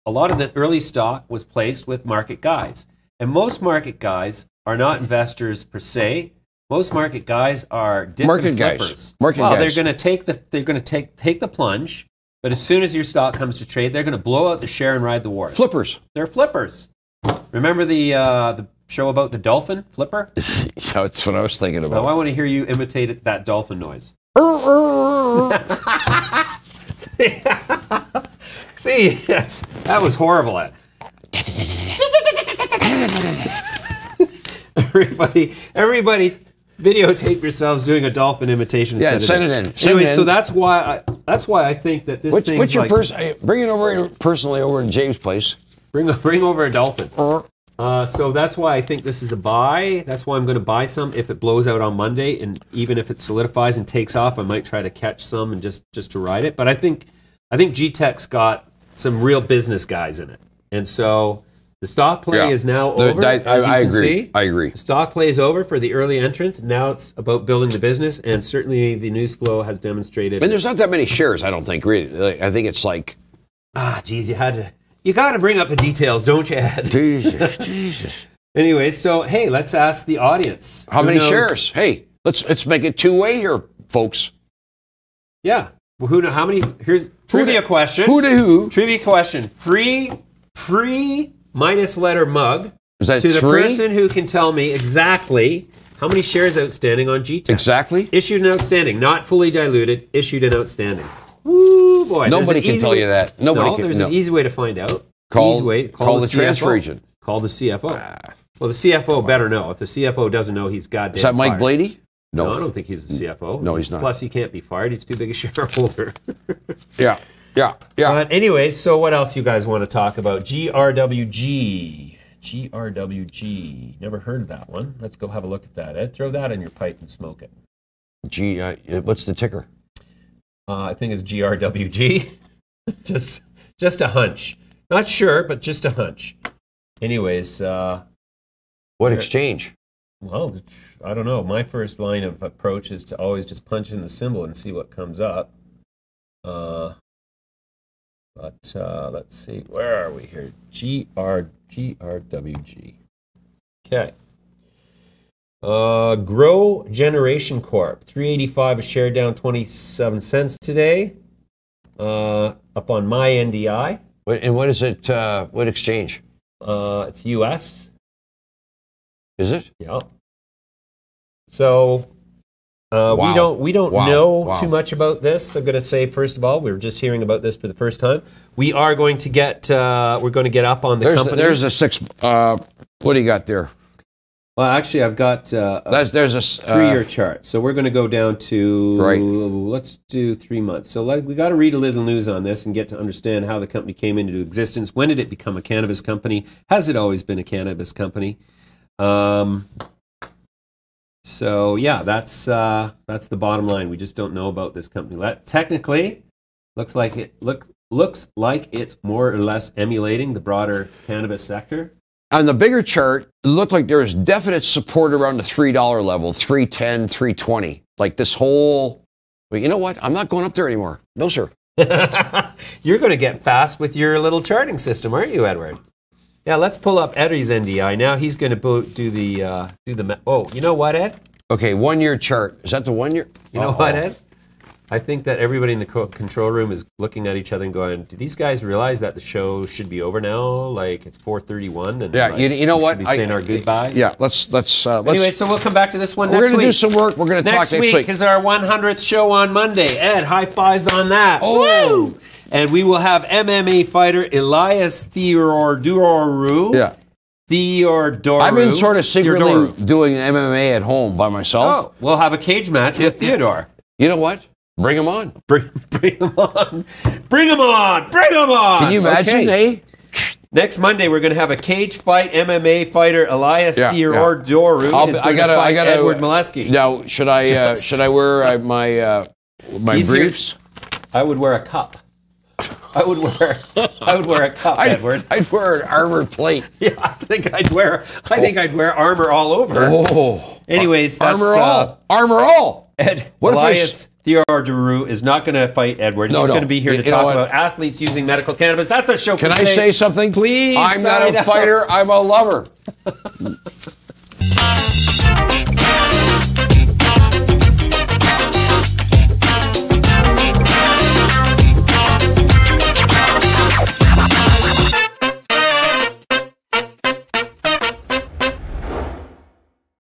[SPEAKER 1] a lot of the early stock was placed with market guys. And most market guys are not investors per se. Most market guys are
[SPEAKER 2] market
[SPEAKER 1] flippers.
[SPEAKER 2] Guys.
[SPEAKER 1] They're going to take the plunge, but as soon as your stock comes to trade, they're going to blow out the share and ride the war.
[SPEAKER 2] Flippers.
[SPEAKER 1] They're flippers. Remember the show about the dolphin flipper?
[SPEAKER 2] Yeah, that's what I was thinking about.
[SPEAKER 1] Now I want to hear you imitate that dolphin noise. See, yes, that was horrible. Everybody, videotape yourselves doing a dolphin imitation.
[SPEAKER 2] Yeah, send it in.
[SPEAKER 1] Anyway, so that's why I think that this thing.
[SPEAKER 2] What's your bring it over personally over in James' place.
[SPEAKER 1] Bring over a dolphin. So that's why I think this is a buy. That's why I'm going to buy some if it blows out on Monday, and even if it solidifies and takes off, I might try to catch some and just to ride it. But I think GTech's got some real business guys in it, and so the stock play is now over.
[SPEAKER 2] I agree. I agree.
[SPEAKER 1] The stock play is over for the early entrants. Now it's about building the business, and certainly the news flow has demonstrated.
[SPEAKER 2] And there's not that many shares, I don't think. Really, I think it's like.
[SPEAKER 1] Geez, you got to bring up the details, don't you, Ed?
[SPEAKER 2] Jesus.
[SPEAKER 1] Anyway, so hey, let's ask the audience.
[SPEAKER 2] How many shares? Hey, let's make it two-way here, folks.
[SPEAKER 1] Yeah. Well, how many? Here's trivia question.
[SPEAKER 2] Who?
[SPEAKER 1] Trivia question. Free Midas Letter mug.
[SPEAKER 2] Is that
[SPEAKER 1] to the
[SPEAKER 2] three?
[SPEAKER 1] person who can tell me exactly how many shares outstanding on GTech.
[SPEAKER 2] Exactly.
[SPEAKER 1] Issued and outstanding, not fully diluted. Issued and outstanding. Woo, boy.
[SPEAKER 2] Nobody can tell you that.
[SPEAKER 1] There's an easy way to find out.
[SPEAKER 2] Call the
[SPEAKER 1] transfer
[SPEAKER 2] agent.
[SPEAKER 1] Call the CFO. Well, the CFO better know. If the CFO doesn't know, he's goddamn
[SPEAKER 2] Is that Mike
[SPEAKER 1] fired.
[SPEAKER 2] Blady?
[SPEAKER 1] No, I don't think he's the CFO.
[SPEAKER 2] No, he's not.
[SPEAKER 1] Plus, he can't be fired. He's too big a shareholder.
[SPEAKER 2] Yeah.
[SPEAKER 1] But anyway, so what else you guys want to talk about? GRWG. Never heard of that one. Let's go have a look at that, Ed. Throw that in your pipe and smoke it.
[SPEAKER 2] What's the ticker?
[SPEAKER 1] I think it's GRWG. just a hunch. Not sure, but just a hunch. Anyways,
[SPEAKER 2] What exchange?
[SPEAKER 1] Well, I don't know. My first line of approach is to always just punch in the symbol and see what comes up. But let's see. Where are we here? GRWG. Okay. Grow Generation Corp. $3.85 a share, down 27 cents today. Up on my NDI.
[SPEAKER 2] And what is it? What exchange?
[SPEAKER 1] It's US.
[SPEAKER 2] Is it?
[SPEAKER 1] Yeah. So
[SPEAKER 2] Wow.
[SPEAKER 1] we don't
[SPEAKER 2] Wow.
[SPEAKER 1] know
[SPEAKER 2] Wow.
[SPEAKER 1] too much about this. I'm going to say first of all, we were just hearing about this for the first time. We are going to get we're going to get up on the company.
[SPEAKER 2] There's a six. What do you got there?
[SPEAKER 1] Well, actually, I've got
[SPEAKER 2] There's a
[SPEAKER 1] 3-year chart. So we're going to go down to let's do 3 months. So we got to read a little news on this and get to understand how the company came into existence. When did it become a cannabis company? Has it always been a cannabis company? So yeah, that's the bottom line. We just don't know about this company. Technically, looks like it's more or less emulating the broader cannabis sector.
[SPEAKER 2] On the bigger chart, it looked like there was definite support around the $3 level, $3.10, $3.20. Like this whole. But you know what? I'm not going up there anymore. No, sir.
[SPEAKER 1] You're going to get fast with your little charting system, aren't you, Edward? Yeah, let's pull up Eddie's NDI now. He's going to do the oh, you know what, Ed?
[SPEAKER 2] Okay, 1 year chart. Is that the 1 year?
[SPEAKER 1] You know what, Ed? I think that everybody in the control room is looking at each other and going, "Do these guys realize that the show should be over now? Like it's 4:31." And
[SPEAKER 2] yeah,
[SPEAKER 1] like,
[SPEAKER 2] you know what?
[SPEAKER 1] Should be saying our goodbyes.
[SPEAKER 2] Yeah, let's.
[SPEAKER 1] Anyway, so we'll come back to this one next week.
[SPEAKER 2] We're going to do some work. We're going to talk next week.
[SPEAKER 1] Next week is our 100th show on Monday. Ed, high fives on that.
[SPEAKER 2] Oh.
[SPEAKER 1] Woo! And we will have MMA fighter Elias Theodoru.
[SPEAKER 2] Yeah.
[SPEAKER 1] Theodoru.
[SPEAKER 2] I've been sort of secretly doing MMA at home by myself.
[SPEAKER 1] Oh, we'll have a cage match with Theodore.
[SPEAKER 2] You know what? Bring him on.
[SPEAKER 1] Bring him on. Bring him on. Bring him on.
[SPEAKER 2] Can you imagine, eh?
[SPEAKER 1] Next Monday, we're going to have a cage fight MMA fighter Elias Theodoru.
[SPEAKER 2] I got
[SPEAKER 1] Edward Milewski.
[SPEAKER 2] Now, should I wear my briefs?
[SPEAKER 1] I would wear a cup. I would wear a cup, Edward.
[SPEAKER 2] I'd wear an armored plate.
[SPEAKER 1] Yeah, I think I'd wear armor all over.
[SPEAKER 2] Oh.
[SPEAKER 1] Anyways, that's
[SPEAKER 2] armor all.
[SPEAKER 1] Ed, Elias Theodoru is not going to fight Edward. He's going to be here to talk about athletes using medical cannabis. That's our show for today.
[SPEAKER 2] Can I say something?
[SPEAKER 1] Please.
[SPEAKER 2] I'm not a fighter. I'm a lover.